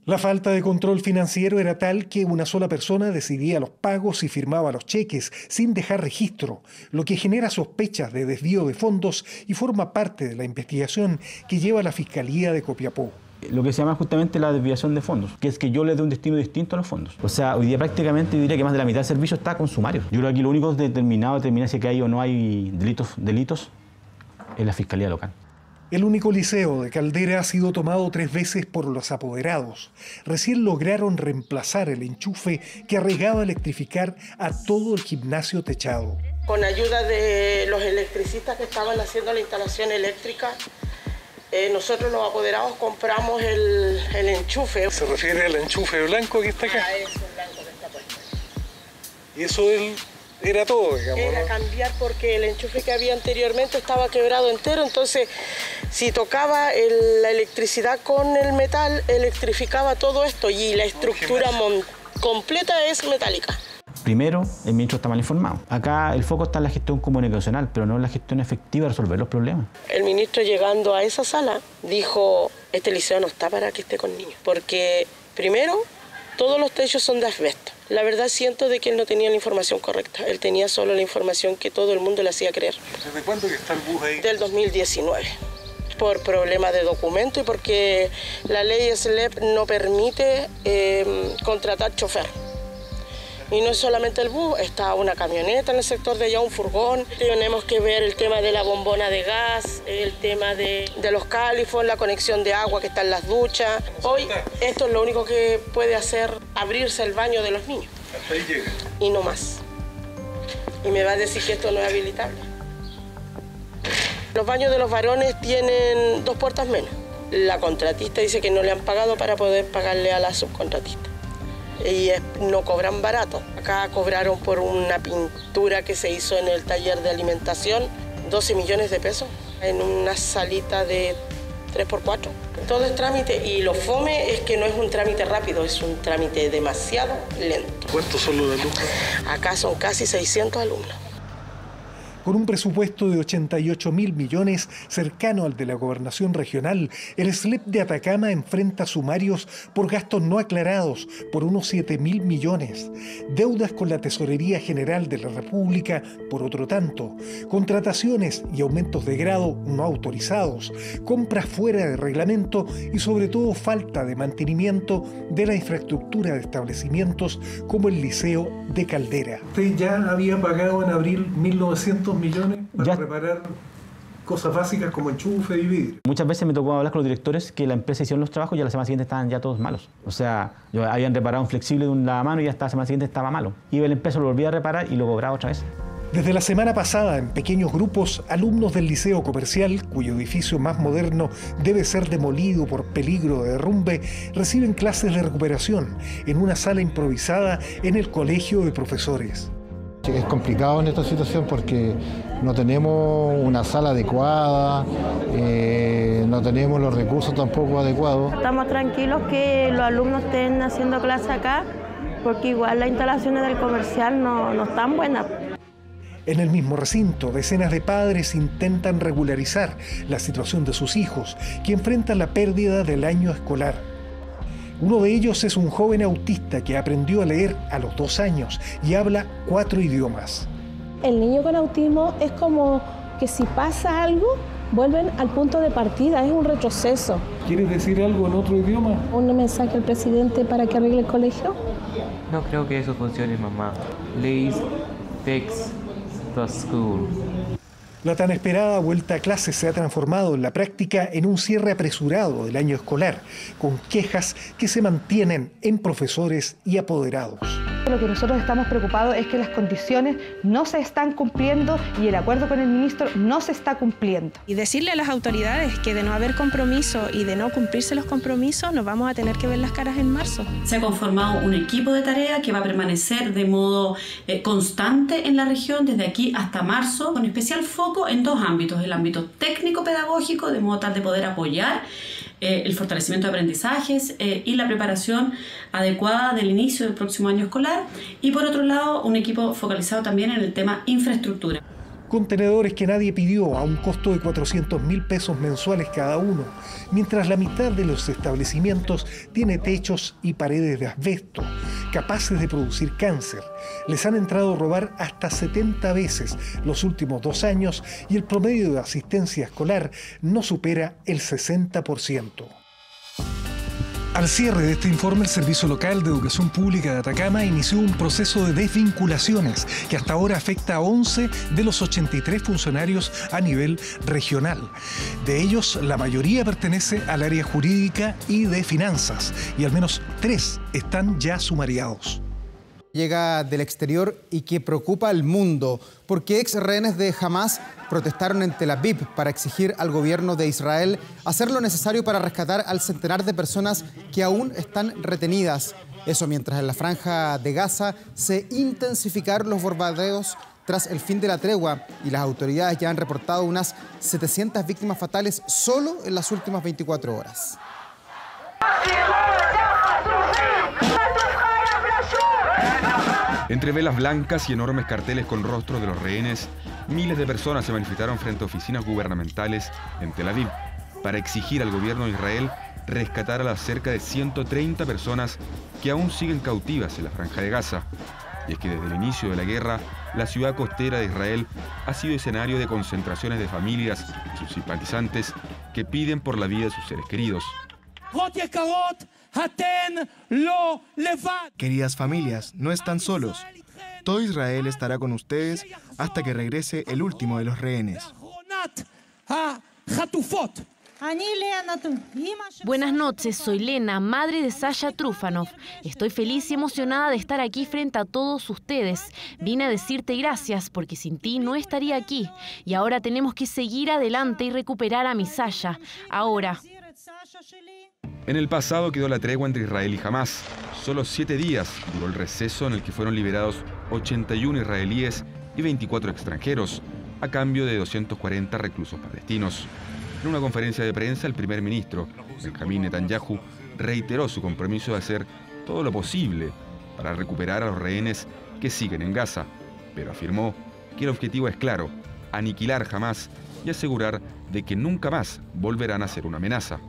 La falta de control financiero era tal que una sola persona decidía los pagos y firmaba los cheques sin dejar registro, lo que genera sospechas de desvío de fondos y forma parte de la investigación que lleva la Fiscalía de Copiapó. Lo que se llama justamente la desviación de fondos, que es que yo le dé un destino distinto a los fondos. O sea, hoy día prácticamente yo diría que más de la mitad del servicio está con sumarios. Yo creo que aquí lo único determinado si que hay o no hay delitos es la Fiscalía local. El único liceo de Caldera ha sido tomado 3 veces por los apoderados. Recién lograron reemplazar el enchufe que arriesgaba a electrificar a todo el gimnasio techado. Con ayuda de los electricistas que estaban haciendo la instalación eléctrica, nosotros los apoderados compramos el enchufe. ¿Se refiere al enchufe blanco que está acá? A ese blanco que está puesto. Y eso era todo, digamos, Era ¿no? cambiar porque el enchufe que había anteriormente estaba quebrado entero, entonces si tocaba la electricidad con el metal, electrificaba todo esto y la estructura completa es metálica. Primero, el ministro está mal informado. Acá el foco está en la gestión comunicacional, pero no en la gestión efectiva de resolver los problemas. El ministro, llegando a esa sala, dijo, este liceo no está para que esté con niños, porque primero, todos los techos son de asbesto. La verdad siento de que él no tenía la información correcta, él tenía solo la información que todo el mundo le hacía creer. ¿Desde cuándo que está el bus ahí? Del 2019. Por problemas de documento y porque la ley SLEP no permite contratar chofer. Y no es solamente el bus, está una camioneta en el sector de allá, un furgón. Tenemos que ver el tema de la bombona de gas, el tema de los califos, la conexión de agua que está en las duchas. Hoy esto es lo único que puede hacer abrirse el baño de los niños. Hasta ahí llega. Y no más. Y me va a decir que esto no es habilitable. Los baños de los varones tienen 2 puertas menos. La contratista dice que no le han pagado para poder pagarle a la subcontratista. Y no cobran barato. Acá cobraron por una pintura que se hizo en el taller de alimentación 12 millones de pesos en una salita de 3x4. Todo es trámite y lo fome es que no es un trámite rápido, es un trámite demasiado lento. ¿Cuántos son los alumnos? Acá son casi 600 alumnos. Con un presupuesto de 88.000 millones, cercano al de la gobernación regional, el SLEP de Atacama enfrenta sumarios por gastos no aclarados por unos 7.000 millones, deudas con la Tesorería General de la República por otro tanto, contrataciones y aumentos de grado no autorizados, compras fuera de reglamento y sobre todo falta de mantenimiento de la infraestructura de establecimientos como el Liceo de Caldera. Usted ya había pagado en abril 1.900 millones para reparar cosas básicas como enchufe y vidrio. Muchas veces me tocó hablar con los directores que la empresa hicieron los trabajos y a la semana siguiente estaban ya todos malos. O sea, habían reparado un flexible de un lavamano y hasta la semana siguiente estaba malo. Iba la empresa, lo volvía a reparar y lo cobraba otra vez. Desde la semana pasada, en pequeños grupos, alumnos del Liceo Comercial, cuyo edificio más moderno debe ser demolido por peligro de derrumbe, reciben clases de recuperación en una sala improvisada en el Colegio de Profesores. Es complicado en esta situación porque no tenemos una sala adecuada, no tenemos los recursos tampoco adecuados. Estamos tranquilos que los alumnos estén haciendo clase acá, porque igual las instalaciones del comercial no están buenas. En el mismo recinto, decenas de padres intentan regularizar la situación de sus hijos, que enfrentan la pérdida del año escolar. Uno de ellos es un joven autista que aprendió a leer a los 2 años y habla 4 idiomas. El niño con autismo es como que si pasa algo, vuelven al punto de partida, es un retroceso. ¿Quieres decir algo en otro idioma? ¿Un mensaje al presidente para que arregle el colegio? No creo que eso funcione, mamá. Please fix the school. La tan esperada vuelta a clases se ha transformado en la práctica en un cierre apresurado del año escolar, con quejas que se mantienen en profesores y apoderados. Lo que nosotros estamos preocupados es que las condiciones no se están cumpliendo y el acuerdo con el ministro no se está cumpliendo. Y decirle a las autoridades que de no haber compromiso y de no cumplirse los compromisos nos vamos a tener que ver las caras en marzo. Se ha conformado un equipo de tarea que va a permanecer de modo constante en la región desde aquí hasta marzo, con especial foco en 2 ámbitos: el ámbito técnico-pedagógico, de modo tal de poder apoyar el fortalecimiento de aprendizajes y la preparación adecuada del inicio del próximo año escolar, y por otro lado un equipo focalizado también en el tema infraestructura. Contenedores que nadie pidió a un costo de 400.000 pesos mensuales cada uno, mientras la mitad de los establecimientos tiene techos y paredes de asbesto, capaces de producir cáncer. Les han entrado a robar hasta 70 veces los últimos 2 años y el promedio de asistencia escolar no supera el 60%. Al cierre de este informe, el Servicio Local de Educación Pública de Atacama inició un proceso de desvinculaciones que hasta ahora afecta a 11 de los 83 funcionarios a nivel regional. De ellos, la mayoría pertenece al área jurídica y de finanzas, y al menos 3 están ya sumariados. Llega del exterior y que preocupa al mundo, porque ex rehenes de Hamas protestaron en Tel Aviv para exigir al gobierno de Israel hacer lo necesario para rescatar al centenar de personas que aún están retenidas. Eso mientras en la franja de Gaza se intensificaron los bombardeos tras el fin de la tregua y las autoridades ya han reportado unas 700 víctimas fatales solo en las últimas 24 horas. Entre velas blancas y enormes carteles con rostros de los rehenes, miles de personas se manifestaron frente a oficinas gubernamentales en Tel Aviv para exigir al gobierno de Israel rescatar a las cerca de 130 personas que aún siguen cautivas en la franja de Gaza. Y es que desde el inicio de la guerra, la ciudad costera de Israel ha sido escenario de concentraciones de familias y sus simpatizantes que piden por la vida de sus seres queridos. Queridas familias, no están solos. Todo Israel estará con ustedes hasta que regrese el último de los rehenes. Buenas noches, soy Lena, madre de Sasha Trufanov. Estoy feliz y emocionada de estar aquí frente a todos ustedes. Vine a decirte gracias porque sin ti no estaría aquí. Y ahora tenemos que seguir adelante y recuperar a mi Sasha. Ahora. En el pasado quedó la tregua entre Israel y Hamas. Solo 7 días duró el receso en el que fueron liberados 81 israelíes y 24 extranjeros, a cambio de 240 reclusos palestinos. En una conferencia de prensa, el primer ministro, Benjamín Netanyahu, reiteró su compromiso de hacer todo lo posible para recuperar a los rehenes que siguen en Gaza, pero afirmó que el objetivo es claro: aniquilar Hamás y asegurar de que nunca más volverán a ser una amenaza.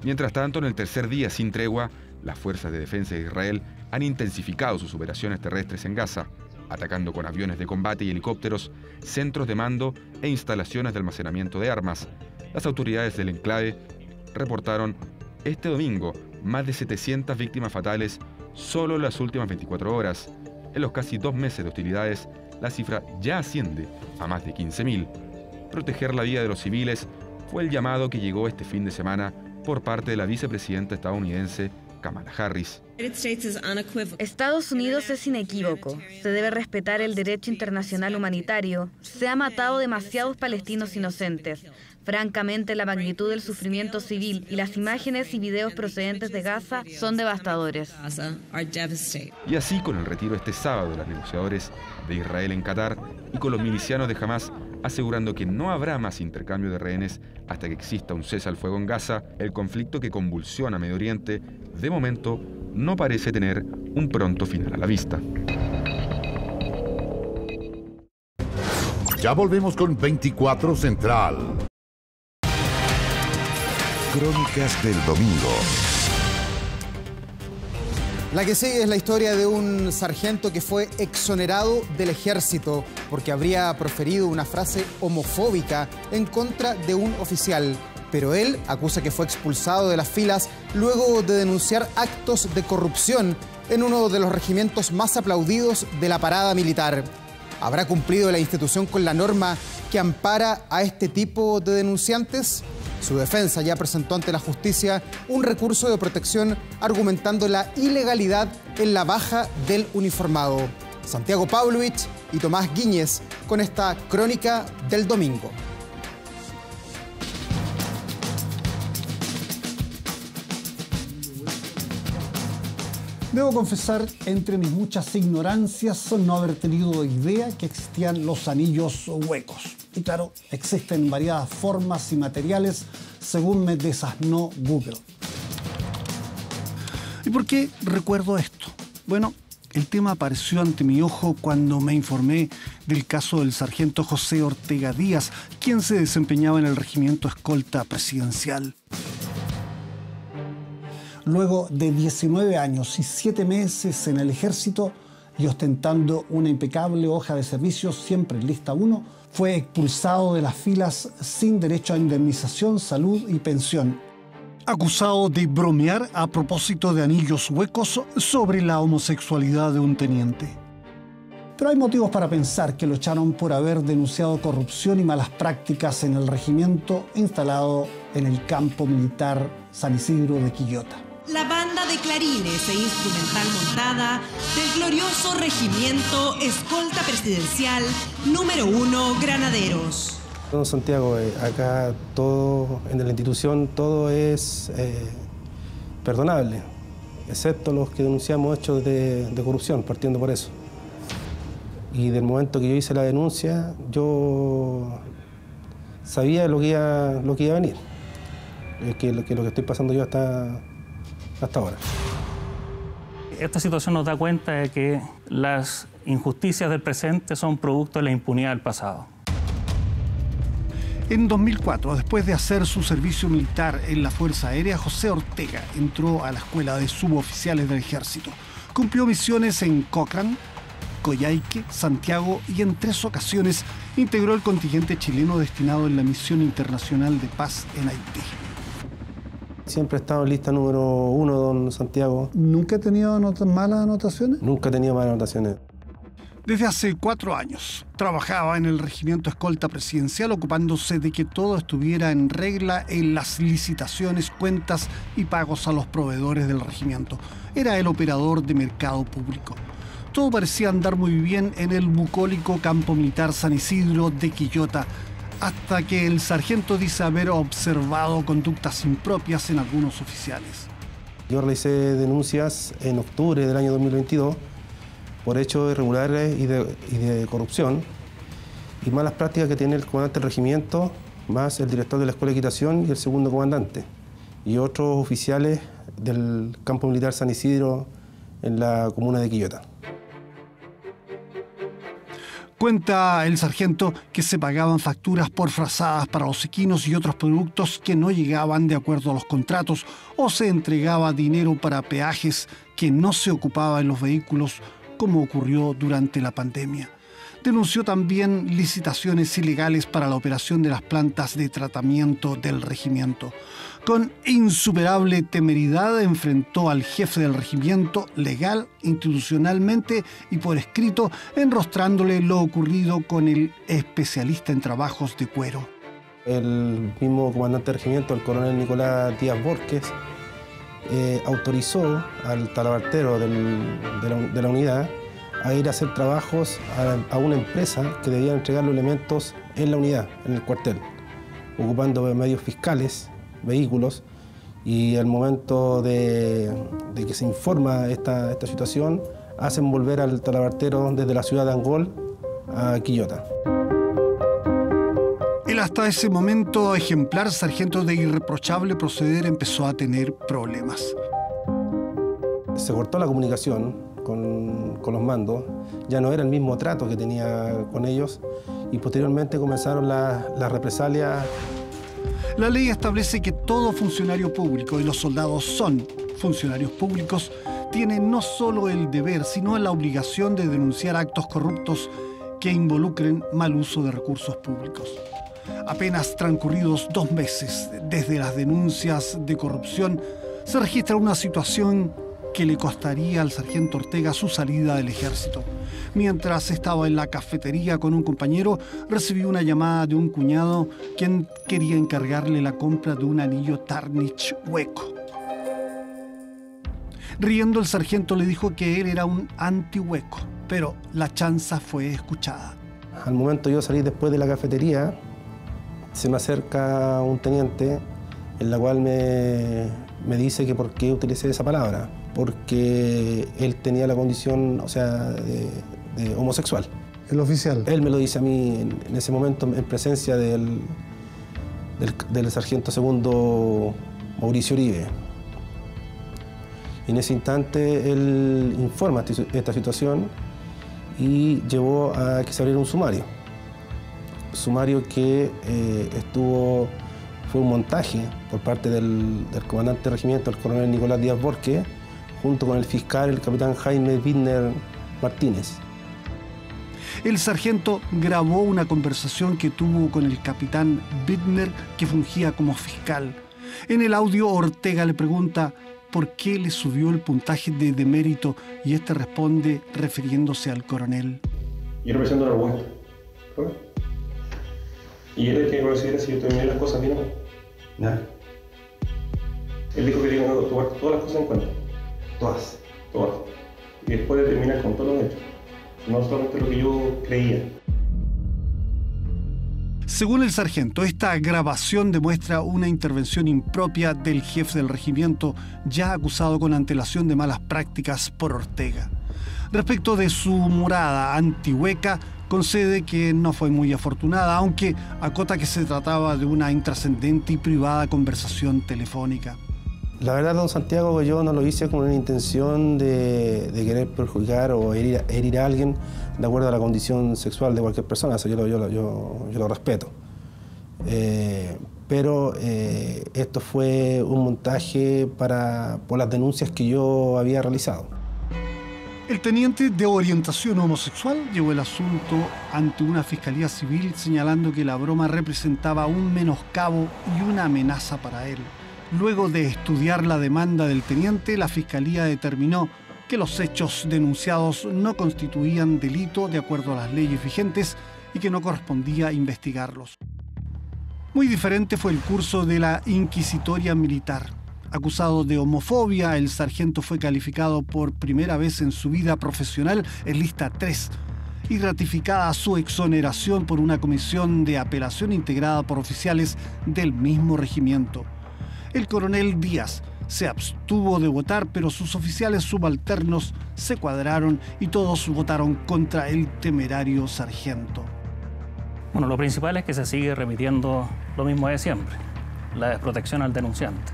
Mientras tanto, en el tercer día sin tregua, las fuerzas de defensa de Israel han intensificado sus operaciones terrestres en Gaza, atacando con aviones de combate y helicópteros centros de mando e instalaciones de almacenamiento de armas. Las autoridades del enclave reportaron este domingo más de 700 víctimas fatales solo en las últimas 24 horas. En los casi 2 meses de hostilidades, la cifra ya asciende a más de 15.000. Proteger la vida de los civiles fue el llamado que llegó este fin de semana por parte de la vicepresidenta estadounidense Kamala Harris. Estados Unidos es inequívoco. Se debe respetar el derecho internacional humanitario. Se ha matado demasiados palestinos inocentes. Francamente, la magnitud del sufrimiento civil y las imágenes y videos procedentes de Gaza son devastadores. Y así, con el retiro este sábado de los negociadores de Israel en Qatar y con los milicianos de Hamás asegurando que no habrá más intercambio de rehenes hasta que exista un cese al fuego en Gaza, el conflicto que convulsiona Medio Oriente, de momento, no parece tener un pronto final a la vista. Ya volvemos con 24 Central. Crónicas del domingo. La que sigue es la historia de un sargento que fue exonerado del ejército porque habría proferido una frase homofóbica en contra de un oficial. Pero él acusa que fue expulsado de las filas luego de denunciar actos de corrupción en uno de los regimientos más aplaudidos de la parada militar. ¿Habrá cumplido la institución con la norma que ampara a este tipo de denunciantes? Su defensa ya presentó ante la justicia un recurso de protección argumentando la ilegalidad en la baja del uniformado. Santiago Pavlovich y Tomás Guíñez con esta crónica del domingo. Debo confesar, entre mis muchas ignorancias, no haber tenido idea que existían los anillos huecos. Y claro, existen variadas formas y materiales, según me desasnó Google. ¿Y por qué recuerdo esto? Bueno, el tema apareció ante mi ojo cuando me informé del caso del sargento José Ortega Díaz, quien se desempeñaba en el regimiento escolta presidencial. Luego de 19 años y 7 meses en el ejército y ostentando una impecable hoja de servicios siempre en lista 1, fue expulsado de las filas sin derecho a indemnización, salud y pensión, acusado de bromear a propósito de anillos huecos sobre la homosexualidad de un teniente. Pero hay motivos para pensar que lo echaron por haber denunciado corrupción y malas prácticas en el regimiento instalado en el campo militar San Isidro de Quillota. La banda de clarines e instrumental montada del glorioso regimiento escolta presidencial número 1 Granaderos. Don Santiago, acá todo, en la institución, todo es perdonable, excepto los que denunciamos hechos de corrupción, partiendo por eso. Y del momento que yo hice la denuncia, yo sabía lo que iba a venir, que lo que estoy pasando yo hasta ahora. Esta situación nos da cuenta de que las injusticias del presente son producto de la impunidad del pasado. En 2004, después de hacer su servicio militar en la Fuerza Aérea, José Ortega entró a la Escuela de Suboficiales del Ejército. Cumplió misiones en Cochrane, Coyhaique, Santiago y en 3 ocasiones integró el contingente chileno destinado en la Misión Internacional de Paz en Haití. Siempre he estado en lista número 1, don Santiago. ¿Nunca ha tenido malas anotaciones? Nunca he tenido malas anotaciones. Desde hace 4 años trabajaba en el regimiento escolta presidencial ocupándose de que todo estuviera en regla en las licitaciones, cuentas y pagos a los proveedores del regimiento. Era el operador de mercado público. Todo parecía andar muy bien en el bucólico campo militar San Isidro de Quillota, hasta que el sargento dice haber observado conductas impropias en algunos oficiales. Yo realicé denuncias en octubre del año 2022 por hechos irregulares y de corrupción, y malas prácticas que tiene el comandante del regimiento, más el director de la Escuela de Equitación y el segundo comandante, y otros oficiales del campo militar San Isidro en la comuna de Quillota. Cuenta el sargento que se pagaban facturas por frazadas para los equinos y otros productos que no llegaban de acuerdo a los contratos, o se entregaba dinero para peajes que no se ocupaba en los vehículos, como ocurrió durante la pandemia. Denunció también licitaciones ilegales para la operación de las plantas de tratamiento del regimiento. Con insuperable temeridad enfrentó al jefe del regimiento legal, institucionalmente y por escrito, enrostrándole lo ocurrido con el especialista en trabajos de cuero. El mismo comandante del regimiento, el coronel Nicolás Díaz Borges, autorizó al talabartero de la unidad a ir a hacer trabajos a una empresa que debía entregar los elementos en la unidad, en el cuartel, ocupando medios fiscales, vehículos, y al momento de que se informa esta situación, hacen volver al talabartero desde la ciudad de Angol a Quillota. El hasta ese momento ejemplar sargento de irreprochable proceder empezó a tener problemas. Se cortó la comunicación con los mandos, ya no era el mismo trato que tenía con ellos, y posteriormente comenzaron las represalias. La ley establece que todo funcionario público, y los soldados son funcionarios públicos, tienen no solo el deber, sino la obligación de denunciar actos corruptos que involucren mal uso de recursos públicos. Apenas transcurridos 2 meses desde las denuncias de corrupción, se registra una situación que le costaría al sargento Ortega su salida del ejército. Mientras estaba en la cafetería con un compañero, recibió una llamada de un cuñado quien quería encargarle la compra de un anillo Tarnich hueco. Riendo, el sargento le dijo que él era un antihueco, pero la chanza fue escuchada. Al momento yo salí después de la cafetería, se me acerca un teniente, en la cual me dice que por qué utilicé esa palabra, porque él tenía la condición, o sea, de homosexual. ¿El oficial? Él me lo dice a mí en ese momento, en presencia del sargento segundo Mauricio Uribe. En ese instante él informa esta situación y llevó a que se abriera un sumario. Sumario que fue un montaje por parte del comandante del regimiento, el coronel Nicolás Díaz Borges, junto con el fiscal, el capitán Jaime Widner Martínez. El sargento grabó una conversación que tuvo con el capitán Widner, que fungía como fiscal. En el audio, Ortega le pregunta por qué le subió el puntaje de demérito y este responde refiriéndose al coronel. Yo represento la Argüello. Y él es el que considera si yo terminé las cosas bien o no. Nada. Él dijo que tenía que tomar todas las cosas en cuenta. Todas. Y después de terminar con todos los hechos. No solamente lo que yo creía. Según el sargento, esta grabación demuestra una intervención impropia del jefe del regimiento, ya acusado con antelación de malas prácticas por Ortega. Respecto de su morada antihueca, concede que no fue muy afortunada, aunque acota que se trataba de una intrascendente y privada conversación telefónica. La verdad, don Santiago, que yo no lo hice con una intención de querer perjudicar o herir a alguien de acuerdo a la condición sexual de cualquier persona. Eso yo lo respeto. Pero esto fue un montaje por las denuncias que yo había realizado. El teniente de orientación homosexual llevó el asunto ante una fiscalía civil señalando que la broma representaba un menoscabo y una amenaza para él. Luego de estudiar la demanda del teniente, la fiscalía determinó que los hechos denunciados no constituían delito de acuerdo a las leyes vigentes y que no correspondía investigarlos. Muy diferente fue el curso de la inquisitoria militar. Acusado de homofobia, el sargento fue calificado por primera vez en su vida profesional en lista 3 y ratificada su exoneración por una comisión de apelación integrada por oficiales del mismo regimiento. El coronel Díaz se abstuvo de votar, pero sus oficiales subalternos se cuadraron y todos votaron contra el temerario sargento. Bueno, lo principal es que se sigue repitiendo lo mismo de siempre, la desprotección al denunciante.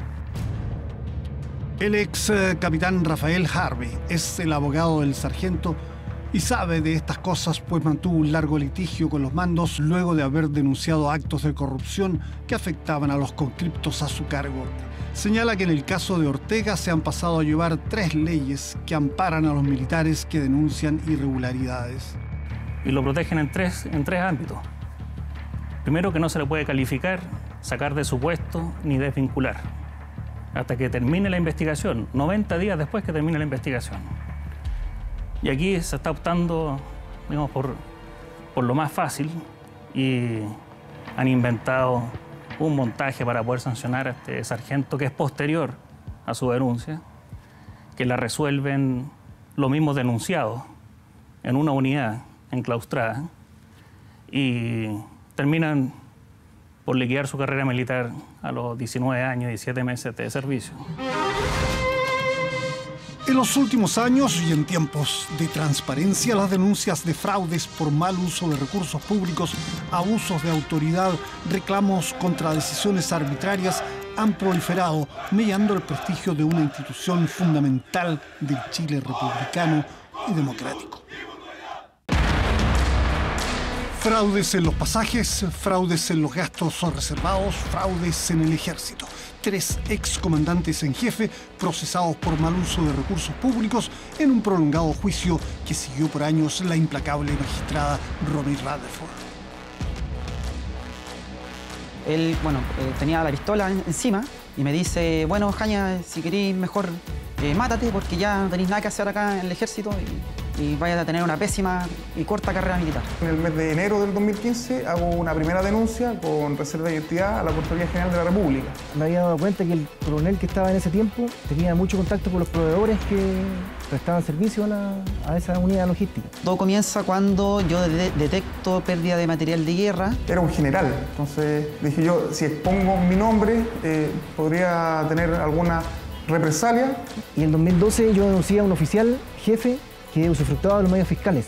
El ex capitán Rafael Harvey es el abogado del sargento y sabe de estas cosas, pues mantuvo un largo litigio con los mandos luego de haber denunciado actos de corrupción que afectaban a los conscriptos a su cargo. Señala que en el caso de Ortega se han pasado a llevar 3 leyes que amparan a los militares que denuncian irregularidades. Y lo protegen en tres ámbitos. Primero, que no se le puede calificar, sacar de su puesto ni desvincular hasta que termine la investigación, 90 días después que termine la investigación. Y aquí se está optando, digamos, por lo más fácil y han inventado un montaje para poder sancionar a este sargento que es posterior a su denuncia, que la resuelven los mismos denunciados en una unidad enclaustrada y terminan por liquidar su carrera militar a los 19 años y 7 meses de servicio. En los últimos años y en tiempos de transparencia, las denuncias de fraudes por mal uso de recursos públicos, abusos de autoridad, reclamos contra decisiones arbitrarias han proliferado, mellando el prestigio de una institución fundamental del Chile republicano y democrático. Fraudes en los pasajes, fraudes en los gastos reservados, fraudes en el ejército. 3 excomandantes en jefe procesados por mal uso de recursos públicos en un prolongado juicio que siguió por años la implacable magistrada Romy Rutherford. Él, tenía la pistola encima y me dice, bueno, Jaña, si querís mejor mátate porque ya no tenéis nada que hacer acá en el ejército y vayas a tener una pésima y corta carrera militar. En el mes de enero del 2015 hago una primera denuncia con reserva de identidad a la Contraloría General de la República. Me había dado cuenta que el coronel que estaba en ese tiempo tenía mucho contacto con los proveedores que prestaban servicio a esa unidad logística. Todo comienza cuando yo detecto pérdida de material de guerra. Era un general, entonces dije yo, si expongo mi nombre, podría tener alguna represalia. Y en 2012 yo denuncié a un oficial jefe que usufructaba de los medios fiscales.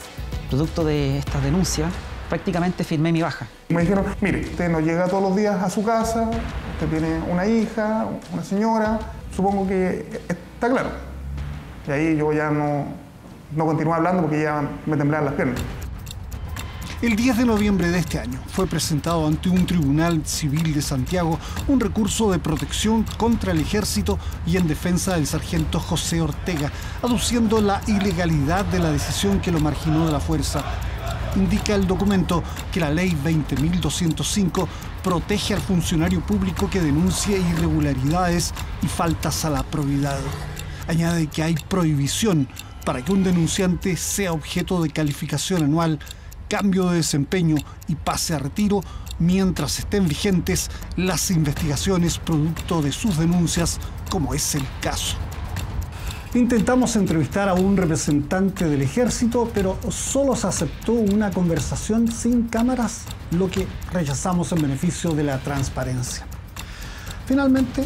Producto de estas denuncias, prácticamente firmé mi baja. Me dijeron, mire, usted no llega todos los días a su casa, usted tiene una hija, una señora, supongo que está claro. Y ahí yo ya no continué hablando porque ya me temblaban las piernas. El 10 de noviembre de este año fue presentado ante un tribunal civil de Santiago un recurso de protección contra el ejército y en defensa del sargento José Ortega, aduciendo la ilegalidad de la decisión que lo marginó de la fuerza. Indica el documento que la ley 20.205 protege al funcionario público que denuncie irregularidades y faltas a la probidad. Añade que hay prohibición para que un denunciante sea objeto de calificación anual, cambio de desempeño y pase a retiro mientras estén vigentes las investigaciones producto de sus denuncias, como es el caso. Intentamos entrevistar a un representante del ejército, pero solo se aceptó una conversación sin cámaras, lo que rechazamos en beneficio de la transparencia. Finalmente,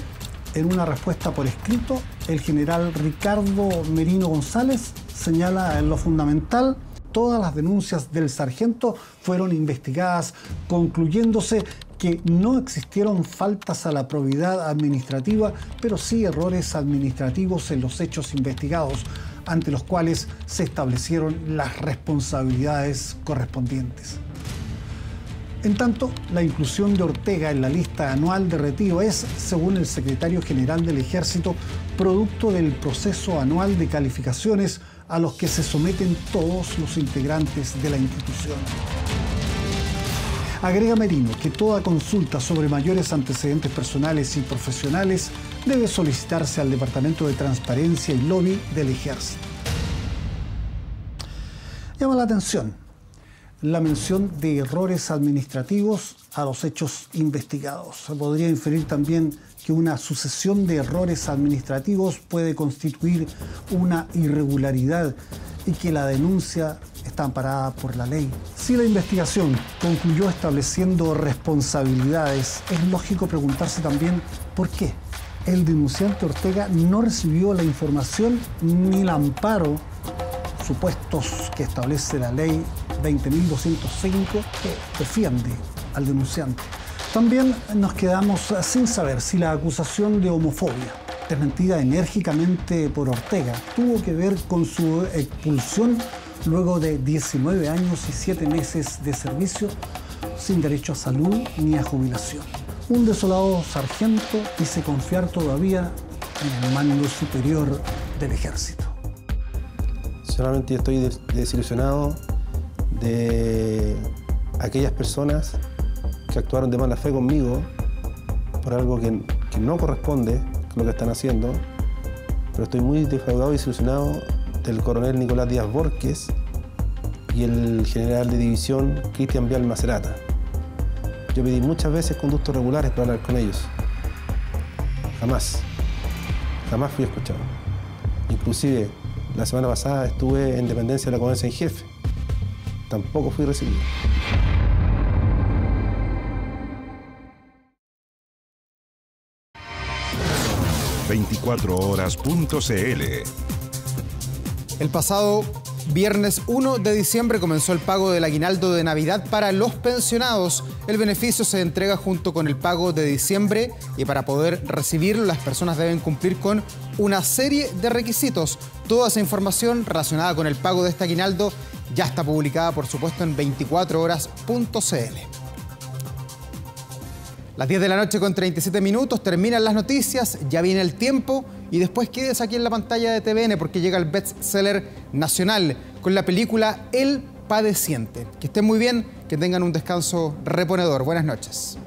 en una respuesta por escrito, el general Ricardo Merino González señala en lo fundamental: todas las denuncias del sargento fueron investigadas, concluyéndose que no existieron faltas a la probidad administrativa, pero sí errores administrativos en los hechos investigados, ante los cuales se establecieron las responsabilidades correspondientes. En tanto, la inclusión de Ortega en la lista anual de retiro es, según el secretario general del Ejército, producto del proceso anual de calificaciones a los que se someten todos los integrantes de la institución. Agrega Merino que toda consulta sobre mayores antecedentes personales y profesionales debe solicitarse al Departamento de Transparencia y Lobby del Ejército. Llama la atención la mención de errores administrativos a los hechos investigados. Se podría inferir también que una sucesión de errores administrativos puede constituir una irregularidad y que la denuncia está amparada por la ley. Si la investigación concluyó estableciendo responsabilidades, es lógico preguntarse también por qué el denunciante Ortega no recibió la información ni el amparo supuestos que establece la ley 20.205 que defiende al denunciante. También nos quedamos sin saber si la acusación de homofobia, desmentida enérgicamente por Ortega, tuvo que ver con su expulsión luego de 19 años y 7 meses de servicio sin derecho a salud ni a jubilación. Un desolado sargento dice confiar todavía en el mando superior del ejército. Solamente estoy desilusionado de aquellas personas que actuaron de mala fe conmigo por algo que no corresponde con lo que están haciendo, pero estoy muy defraudado y desilusionado del coronel Nicolás Díaz Borges y el general de división Cristian Vial Macerata. Yo pedí muchas veces conductos regulares para hablar con ellos. Jamás fui escuchado. Inclusive, la semana pasada estuve en dependencia de la Comandancia en Jefe. Tampoco fui recibido. 24horas.cl. El pasado viernes 1 de diciembre comenzó el pago del aguinaldo de Navidad para los pensionados. El beneficio se entrega junto con el pago de diciembre y para poder recibirlo las personas deben cumplir con una serie de requisitos. Toda esa información relacionada con el pago de este aguinaldo ya está publicada, por supuesto, en 24horas.cl. Las 10 de la noche con 37 minutos, terminan las noticias, ya viene el tiempo y después quedes aquí en la pantalla de TVN porque llega el bestseller nacional con la película El Padeciente. Que estén muy bien, que tengan un descanso reponedor. Buenas noches.